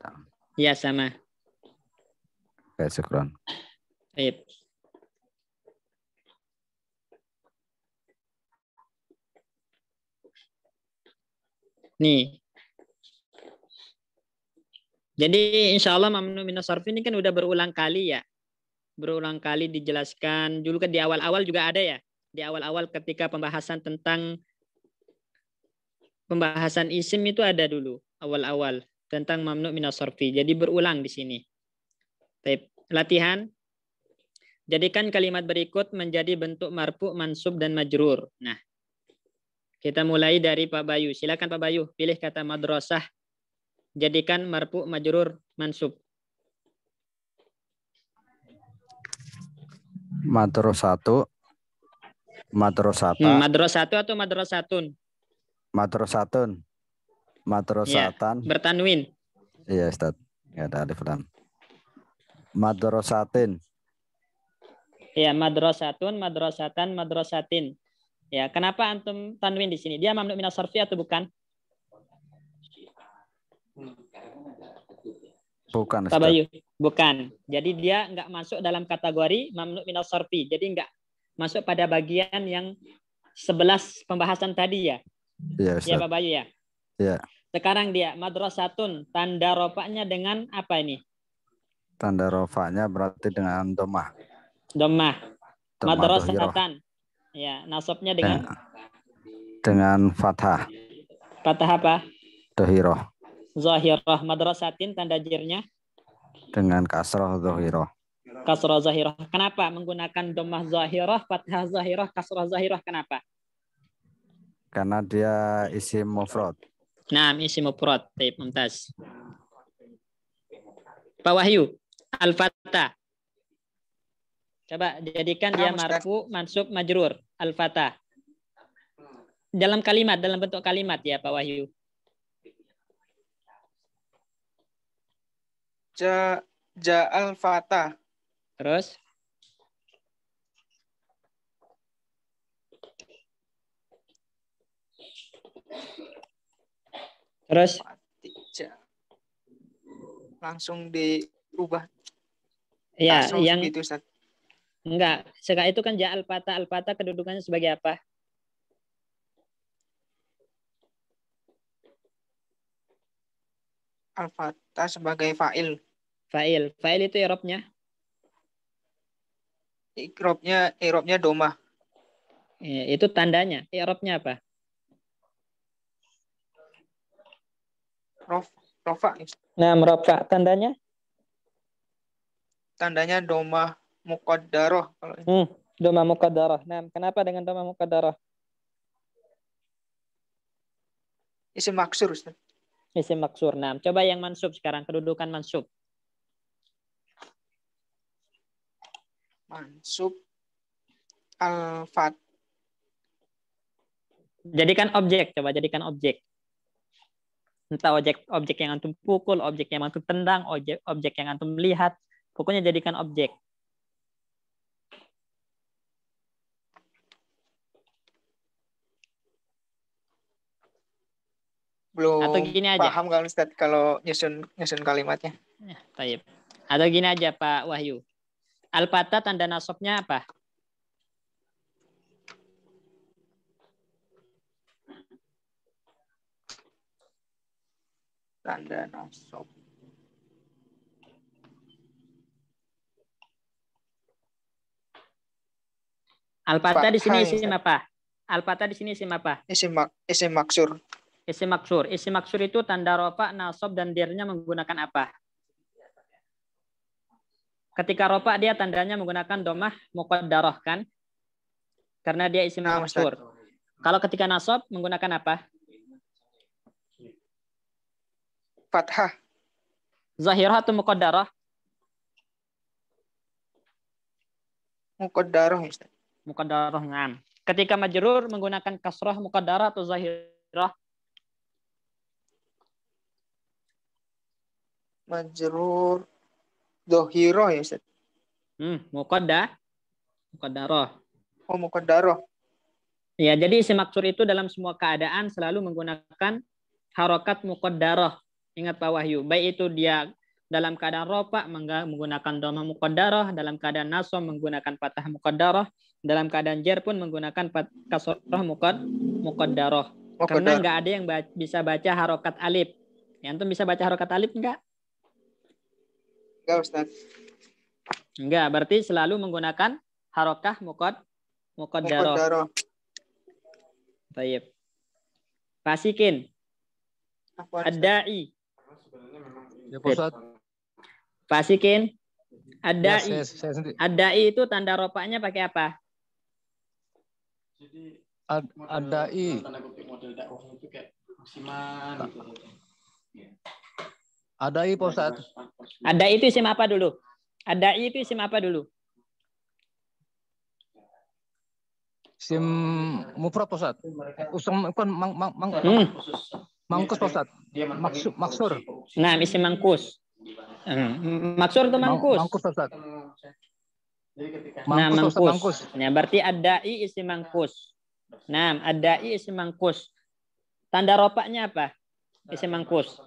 Ya, sama. Oke, syukron. Baik. Nih. Jadi insya Allah mamnu minas sarfi ini kan udah berulang kali ya. Berulang kali dijelaskan. Dulu kan di awal-awal juga ada ya. Di awal-awal ketika pembahasan tentang pembahasan isim itu ada dulu. Awal-awal tentang mamnu minas sarfi. Jadi berulang di sini. Latihan. Jadikan kalimat berikut menjadi bentuk marfu, mansub, dan majrur. Nah, kita mulai dari Pak Bayu. Silakan Pak Bayu. Pilih kata madrasah. Jadikan marfu, majrur, mansub. Madrasatu. Madrasata. Madrasatu atau madrasatun? Madrasatun. Madrasatan. Ya, bertanwin. Iya, Ustaz. Ya, ada alif lam. Madrasatin. Ya, madrasatun, madrasatan, madrasatin. Ya, kenapa antum tanwin di sini? Dia mamnu minas sarfi atau bukan? Bukan, Ustaz. Pak Bayu, bukan. Jadi dia nggak masuk dalam kategori mamnu minas sarfi. Jadi nggak masuk pada bagian yang 11 pembahasan tadi ya. Iya, Ustaz. Ya, Pak Bayu ya. Iya. Sekarang dia madrasatun, tanda rofaknya dengan apa ini? Tanda rofaknya berarti dengan domah. Domah. Madrasatan. Ya, nasabnya dengan fathah. Fathah apa? Dohiroh. Zahirah. Madrasatin tanda jirnya? Dengan kasroh dohiroh. Kasrah zahirah. Kenapa menggunakan dhammah zahirah, fathah zahirah, kasrah zahirah? Kenapa? Karena dia isim mufrad. Nah, isim mufrad. Baik, mumtaz. Pak Wahyu, al-fatah. Coba jadikan dia marfu, mansub, majrur. Al-fatah. Dalam kalimat, dalam bentuk kalimat ya Pak Wahyu. Ja'al fatah. Terus? Terus? Langsung diubah. Ya, Kasroh yang gitu, Ustaz. enggak. Sekarang itu kan ja'al fatah. Al-fatah kedudukannya sebagai apa? Al-fatah sebagai fa'il. Fa'il. Fa'il itu i'rabnya? I'rabnya domah. Ya, itu tandanya. I'rabnya apa? Rofa. Nah, merofa tandanya? Tandanya domah muqaddarah. Domah muqaddarah. Nah, kenapa dengan domah muqaddarah? Isim maksur, Ustaz. Isim maksur. Nah, coba yang mansub sekarang, kedudukan mansub. Mansub al-fat. Jadikan objek, coba jadikan objek. Entah objek yang antum pukul, objek yang antum tendang, objek yang antum lihat. Pokoknya jadikan objek. Belum atau gini aja. Paham kalau Ustaz kalau nyusun kalimatnya. Ya, taib. Atau gini aja Pak Wahyu. Al-fatah tanda nasabnya apa? Tanda nasab. Al-fatah di sini isim apa? Al-fatah di sini isim apa? Isim maksur. Isim maksur. Isim maksur itu tanda rofa, nasab, dan dirnya menggunakan apa? Ketika rofa dia tandanya menggunakan domah muqaddarah kan? Karena dia isim maksur. Kalau ketika nasab menggunakan apa? Fathah. Zahirah atau muqaddarah? Muqaddarah, Ustaz. Muqaddarah, ngam. Ketika majrur menggunakan kasrah muqaddarah atau zahirah? Majrur dhahirah ya, Ustaz. Muqaddarah. Oh, muqaddarah. Ya, jadi isim maksur itu dalam semua keadaan selalu menggunakan harokat muqaddarah. Ingat Pak Wahyu, baik itu dia dalam keadaan rofa menggunakan dhamma muqaddarah, dalam keadaan nasab menggunakan fathah muqaddarah, dalam keadaan jar pun menggunakan kasrah muqaddarah. Karena nggak ada yang bisa baca harokat alif. Antum bisa baca harokat alif enggak? Enggak, Ustaz. Enggak, berarti selalu menggunakan harokah muqaddarah. Baik. Fasikin. Ad-da'i. Ya, Ustaz. Fasikin. Ad-da'i. Ya, Ad-da'i itu tanda rofanya pakai apa? Ad-da'i. Tanda kutip model dakwah itu kayak musiman gitu. Ad-da'i, Pak Ustaz. Ad-da'i itu isim apa dulu? Ad-da'i itu isim apa dulu? Isim mufrad, Pak Ustaz. Mangkus, Pak Ustaz. Maksur. Nah, isim mangkus. Maksur itu mangkus. Mangkus, Pak Ustaz. Nah, mangkus. Nah, berarti ad-da'i isim mangkus. Nah, ad-da'i isim mangkus. Tanda rofanya apa? Isim mangkus.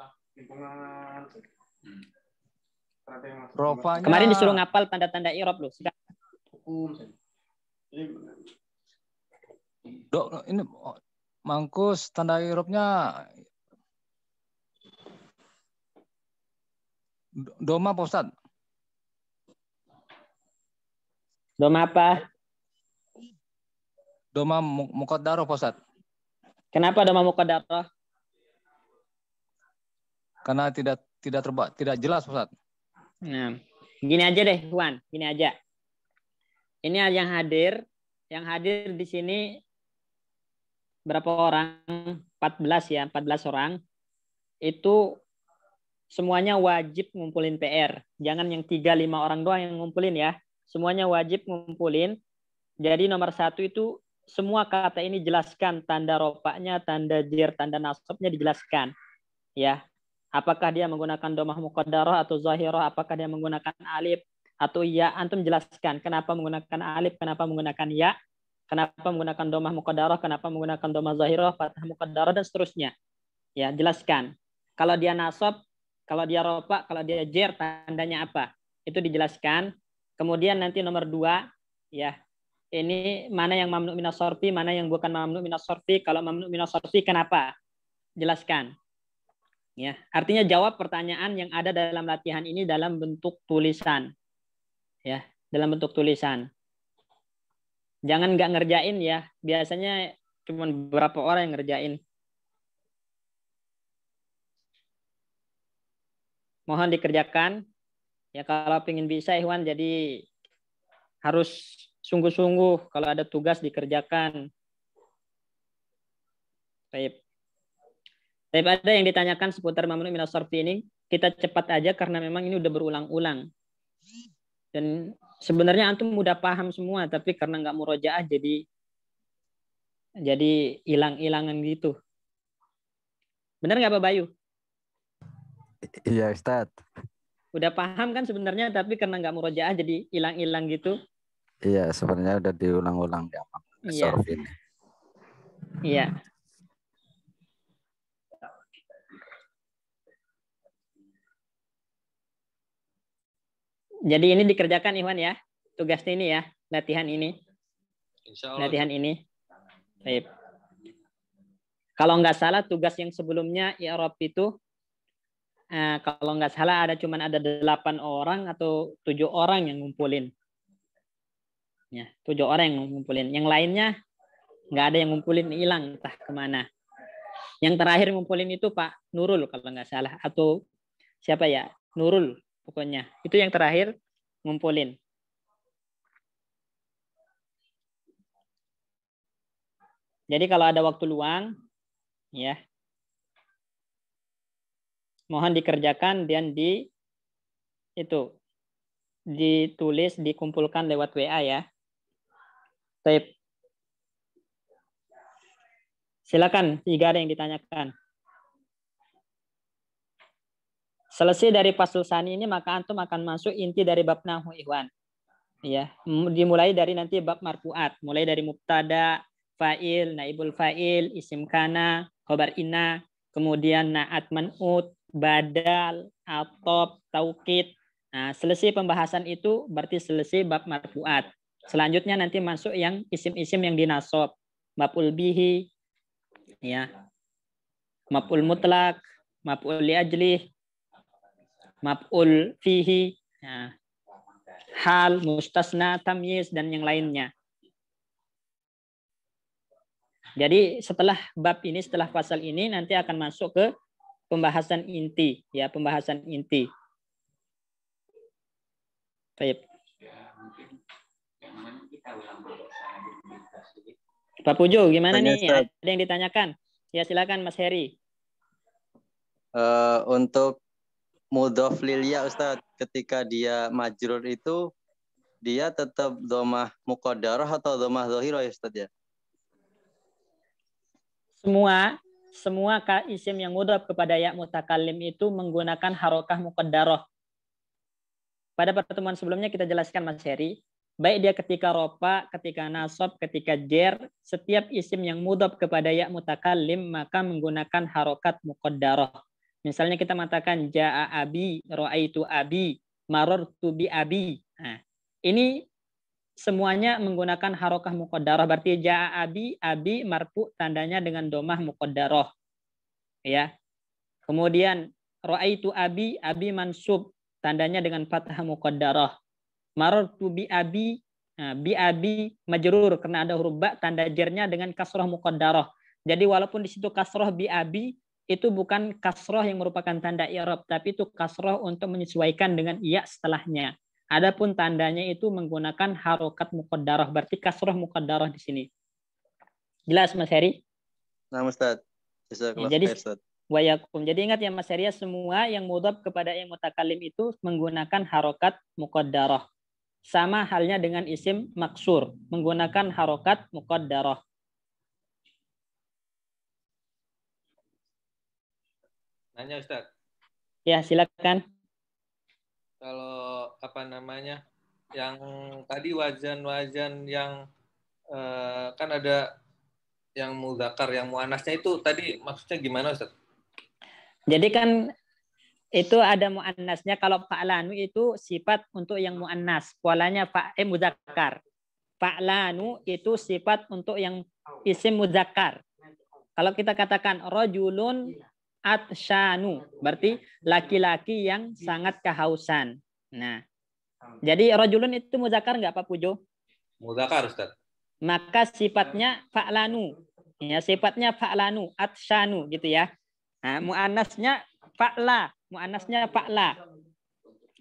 Rofanya. Kemarin disuruh ngapal tanda-tanda i'rab loh. Ini mangkus tanda i'rabnya doma, Pak Ustaz. Doma apa? Doma muqaddarah, Pak Ustaz. Kenapa doma muqaddarah? Karena tidak jelas, Pak Ustaz. Nah, Gini aja deh, Wan. Gini aja. Ini yang hadir di sini berapa orang? 14 ya, 14 orang. Itu semuanya wajib ngumpulin PR. Jangan yang 3-5 orang doang yang ngumpulin ya. Semuanya wajib ngumpulin. Jadi nomor 1 itu semua kata ini jelaskan. Tanda rofaknya, tanda jer, tanda nasabnya dijelaskan. Ya. Apakah dia menggunakan domah muqaddarah atau zahirah? Apakah dia menggunakan alif atau ya? Antum jelaskan kenapa menggunakan alif, kenapa menggunakan ya, kenapa menggunakan domah muqaddarah, kenapa menggunakan domah zahirah, fathah muqaddarah, dan seterusnya. Ya, jelaskan. Kalau dia nasab, kalau dia rofa, kalau dia jer, tandanya apa? Itu dijelaskan. Kemudian nanti nomor 2, ya. Ini mana yang mamnu minas sorfi, mana yang bukan mamnu minas sorfi. Kalau mamnu minas sorfi, kenapa? Jelaskan. Ya, artinya jawab pertanyaan yang ada dalam latihan ini dalam bentuk tulisan. Ya, dalam bentuk tulisan. Jangan nggak ngerjain ya. Biasanya cuma beberapa orang yang ngerjain. Mohon dikerjakan. Ya, kalau pengen bisa Ikhwan, jadi harus sungguh-sungguh kalau ada tugas dikerjakan. Baik. Tapi ada yang ditanyakan seputar mamnu minas sorfi ini, kita cepat aja karena memang ini udah berulang-ulang. Dan sebenarnya antum udah paham semua, tapi karena nggak murojaah jadi hilang-hilangan gitu. Benar nggak Pak Bayu? Iya Ustadz. Udah paham kan sebenarnya, tapi karena nggak murojaah jadi hilang-hilang gitu. Iya, sebenarnya udah diulang-ulang ya Pak. Iya. Iya. Jadi ini dikerjakan Ikhwan ya, tugasnya ini ya, latihan ini. Insya Allah. Latihan ini. Baik. Kalau nggak salah tugas yang sebelumnya i'rab itu, kalau nggak salah ada 8 orang atau 7 orang yang ngumpulin. Ya, 7 orang yang ngumpulin. Yang lainnya nggak ada yang ngumpulin, hilang entah kemana. Yang terakhir ngumpulin itu Pak Nurul kalau nggak salah, atau siapa ya, Nurul pokoknya. Itu yang terakhir ngumpulin. Jadi kalau ada waktu luang, ya, mohon dikerjakan dan ditulis, dikumpulkan lewat WA ya. Baik. Silakan, jika ada yang ditanyakan. Selesai dari fasal sani ini, maka antum akan masuk inti dari bab nahwu Ikhwan. Ya, dimulai dari nanti bab marfu'at, mulai dari mubtada, fa'il, naibul fa'il, isim kana, khobar inna, kemudian na'at man'ut, badal, atop, taukid. Nah, selesai pembahasan itu berarti selesai bab marfu'at. Selanjutnya nanti masuk yang isim-isim yang dinasob, maf'ul bihi, ya, maf'ul mutlak, maf'ul li ajlih, maf'ul fihi, ya, hal, mustasna, tamyiz, dan yang lainnya. Jadi setelah bab ini, setelah pasal ini nanti akan masuk ke pembahasan inti, ya, pembahasan inti. Baik. Pak Pujo, gimana nih? Ustaz. Ada yang ditanyakan? Ya silakan Mas Heri. Untuk mudhof lil ya Ustaz, ketika dia majrur itu dia tetap dhamah muqaddarah atau dhamah dhahirah ya Ustaz ya? Semua isim yang mudhaf kepada ya mutakallim itu menggunakan harokah muqaddarah. Pada pertemuan sebelumnya kita jelaskan Mas Heri, baik dia ketika rofa, ketika nasab, ketika jer, setiap isim yang mudhaf kepada ya mutakallim maka menggunakan harokat muqaddarah. Misalnya kita mengatakan ja'a abi, ra'aitu abi, marartu bi abi. Nah, ini semuanya menggunakan harokah muqaddarah. Berarti ja'a abi marfu tandanya dengan domah muqaddarah. Ya. Kemudian ra'aitu abi mansub tandanya dengan fathah muqaddarah. Marartu bi abi, bi abi majrur karena ada huruf ba, tanda jernya dengan kasrah muqaddarah. Jadi walaupun di situ kasrah bi abi, itu bukan kasroh yang merupakan tanda i'rab, tapi itu kasroh untuk menyesuaikan dengan iya setelahnya. Adapun tandanya itu menggunakan harokat muqaddarah, berarti kasroh muqaddarah di sini. Jelas Mas Heri? Nah, Ustaz. Ya, jadi wayakum. Jadi ingat ya Mas Heri, semua yang mudhaf kepada yang mutakalim itu menggunakan harokat muqaddarah. Sama halnya dengan isim maksur, menggunakan harokat muqaddarah. Nanya Ustaz. Ya, silakan. Kalau apa namanya? Yang tadi wajan-wajan yang kan ada yang mudzakkar, yang muannasnya itu tadi maksudnya gimana Ustaz? Jadi kan itu ada muannasnya. Kalau fa'lanu itu sifat untuk yang muannas, polanya mudzakkar. Fa'lanu itu sifat untuk yang isim mudzakkar. Kalau kita katakan rajulun atsyanu, berarti laki-laki yang sangat kehausan. Nah, jadi rajulun itu mudzakkar enggak Pak Pujo? Mudzakkar Ustaz. Maka sifatnya fa'lanu. Ya, sifatnya fa'lanu, atsyanu gitu ya. Nah, muannasnya fa'la, muannasnya fa'la.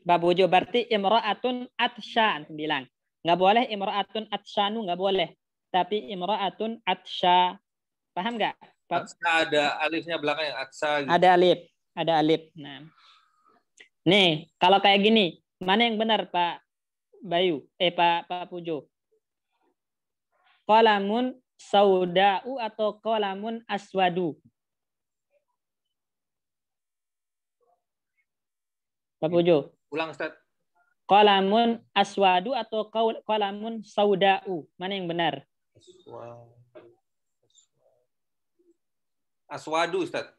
Babujo berarti imra'atun atsya antum bilang. Enggak boleh imra'atun atsyanu, enggak boleh. Tapi imra'atun atsya. Paham enggak? Atsya ada alifnya belakangnya atsya gitu. Ada alif. Nah. Nih, kalau kayak gini, mana yang benar Pak Bayu? Pak Pujo. Qalamun sauda'u atau qalamun aswadu? Pak Pujo. Ulang Ustaz. Qalamun aswadu atau qalamun sauda'u? Mana yang benar? Aswadu Ustaz.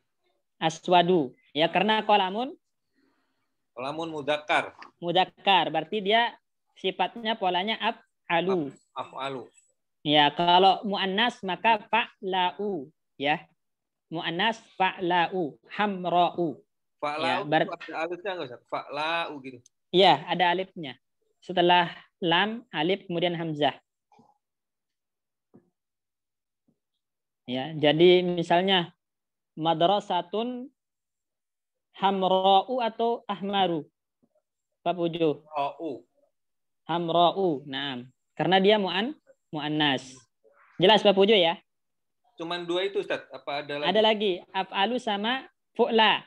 Aswadu. Ya karena qalamun mudzakkar. Mudzakkar, berarti dia sifatnya polanya af'alu. Af'alu. Ya, kalau muannas maka fa'la'u, ya. Muannas fa'la'u, hamra'u. Fa'la'u ya, ada alifnya enggak Ustaz? Fa'la'u gitu. Iya, ada alifnya. Setelah lam, alif, kemudian hamzah. Ya, jadi misalnya madrasatun hamra'u atau ahmaru? Pak Pujo. Hamra'u. Nah, karena dia muannas. Jelas Pak Pujo ya? Cuman dua itu Ustaz, apa ada lagi? Ada lagi, af'alu sama fu'la.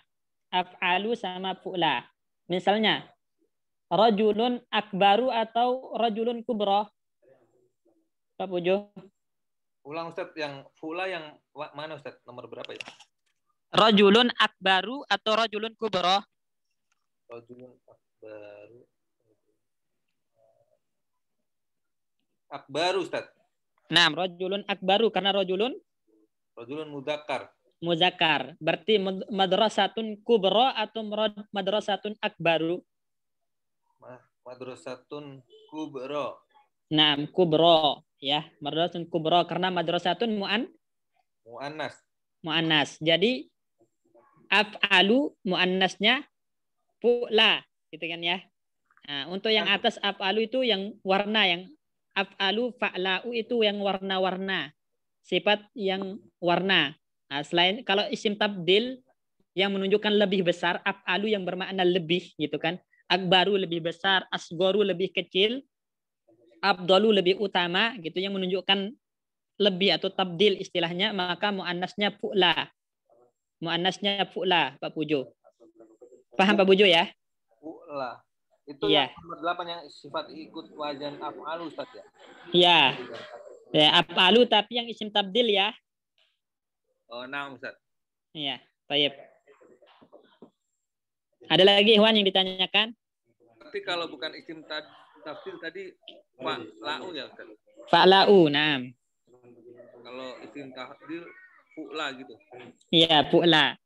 Af'alu sama fu'la. Misalnya rajulun akbaru atau rajulun kubra? Pak Pujo. Ulang Ustaz, yang fu'la yang mana Ustaz? Nomor berapa ya? Rajulun akbaru atau rajulun kubra? Rajulun akbaru. Akbaru Ustaz. Nah, rajulun akbaru karena rajulun mudzakkar. Muzakkar. Berarti madrasatun kubra atau madrasatun akbaru? Madrasatun kubra. Nah, kubra ya, madrasatun kubra karena madrasatun muannas. Jadi af'alu muannasnya fu'la, gitu kan ya. Nah, untuk yang atas af'alu itu yang warna, yang af'alu fa'la'u itu yang warna-warna. Sifat yang warna. Nah, selain kalau isim tabdil yang menunjukkan lebih besar, af'alu yang bermakna lebih gitu kan. Akbaru lebih besar, asgoru lebih kecil, abdalu lebih utama gitu, yang menunjukkan lebih atau tabdil istilahnya, maka muannasnya fu'la. Muannasnya fu'la, Pak Pujo. Paham Pak Pujo ya? Fu'la. Itu ya. Yang nomor 8 yang sifat ikut wajan af'alu Ustaz ya? Iya. Ya, af'alu tapi yang isim tabdil ya. Oh, nah Ustaz. Iya, baik. Ada lagi Ikhwan yang ditanyakan? Tapi kalau bukan isim tabdil tadi fa'la'u ya Ustaz? Fa'la'u, nah. Kalau isim tabdil fu'la gitu. Iya, fu'la.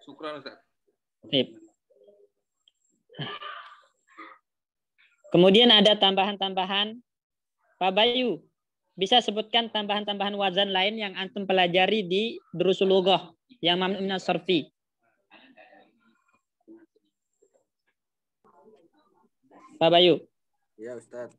Syukran Ustaz. Baik. Kemudian ada tambahan-tambahan. Pak Bayu, bisa sebutkan tambahan-tambahan wazan lain yang antum pelajari di Durusul Lughah yang mamnu minas sarfi. Pak Bayu. Ya Ustaz.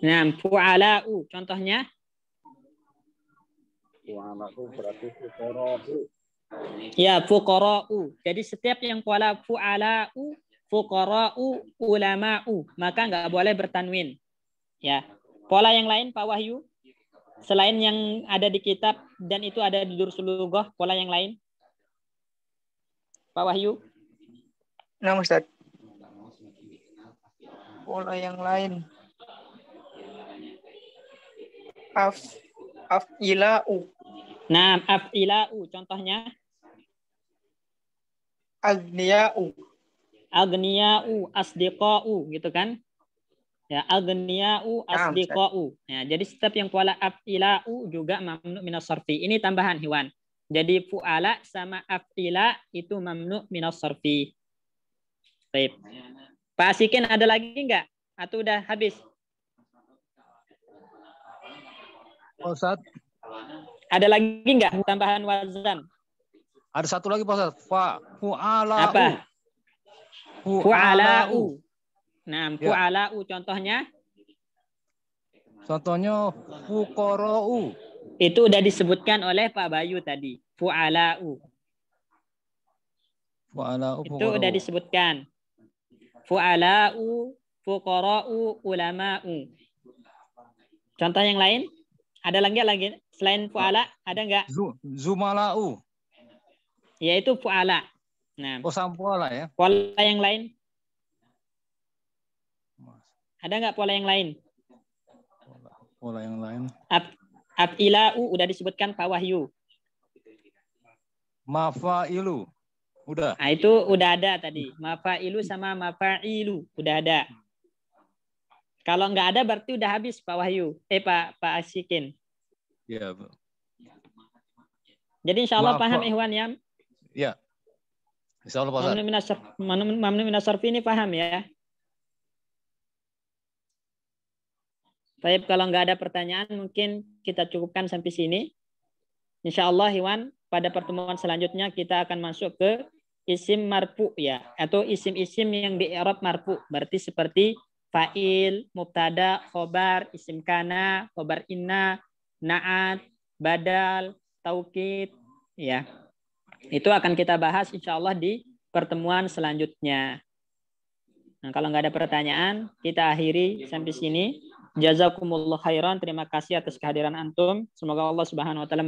Nah, fu'ala'u contohnya. Fu'ala'u berarti fuqara'u. Ya, fuqara'u. Jadi setiap yang pola fu'ala'u, fuqara'u, ulama'u, maka nggak boleh bertanwin. Ya. Pola yang lain Pak Wahyu, selain yang ada di kitab dan itu ada di Dursul Lughah, pola yang lain Pak Wahyu. Nah, Ustaz. Pola yang lain. Af'ila'u. Nah, af'ila'u contohnya. Aghniya'u. Aghniya'u, asdiqa'u gitu kan? Ya, aghniya'u, asdiqa'u. Ya, jadi setiap yang pola af'ila'u juga mamnu minas sarfi. Ini tambahan Hewan. Jadi fu'ala sama af'ila itu mamnu minas sarfi. Baik. Pak Asikin ada lagi enggak? Atau udah habis? Ustaz, ada lagi enggak tambahan wazan? Ada satu lagi Pak Ustaz. Fu'ala'u. Apa? Fu'ala'u. Nah, fu'ala'u contohnya? Contohnya fuqara'u. Itu udah disebutkan oleh Pak Bayu tadi. Fu'ala'u. Fu'ala'u. Itu udah disebutkan. Fu'ala'u, fuqara'u, ulama'u. Contoh yang lain? Ada lagi selain fu'ala? Ada enggak? Zumala'u. Yaitu fu'ala. Nah. Sama pola ya. Pola yang lain? Ada enggak pola yang lain? Pola yang lain. Af'ila'u udah disebutkan Pak Wahyu. Mafa'ilu. Udah. Nah, itu udah ada tadi. Mafa'ilu sama mafa'ilu udah ada. Kalau nggak ada berarti udah habis Pak Wahyu. Pak Asikin. Iya. Jadi insya Allah paham Ikhwan ya? Iya. Insya Allah Pak. Mamnu minas sarfi ini paham ya? Baik, kalau nggak ada pertanyaan mungkin kita cukupkan sampai sini. Insya Allah Ikhwan, pada pertemuan selanjutnya kita akan masuk ke isim marfu ya, atau isim-isim yang di i'rab marfu. Berarti seperti fa'il, mubtada, khobar, isim kana, khobar inna, na'at, badal, taukid ya. Itu akan kita bahas insya Allah di pertemuan selanjutnya. Nah, kalau nggak ada pertanyaan, kita akhiri sampai sini. Jazakumullah khairan. Terima kasih atas kehadiran antum. Semoga Allah Subhanahu wa taala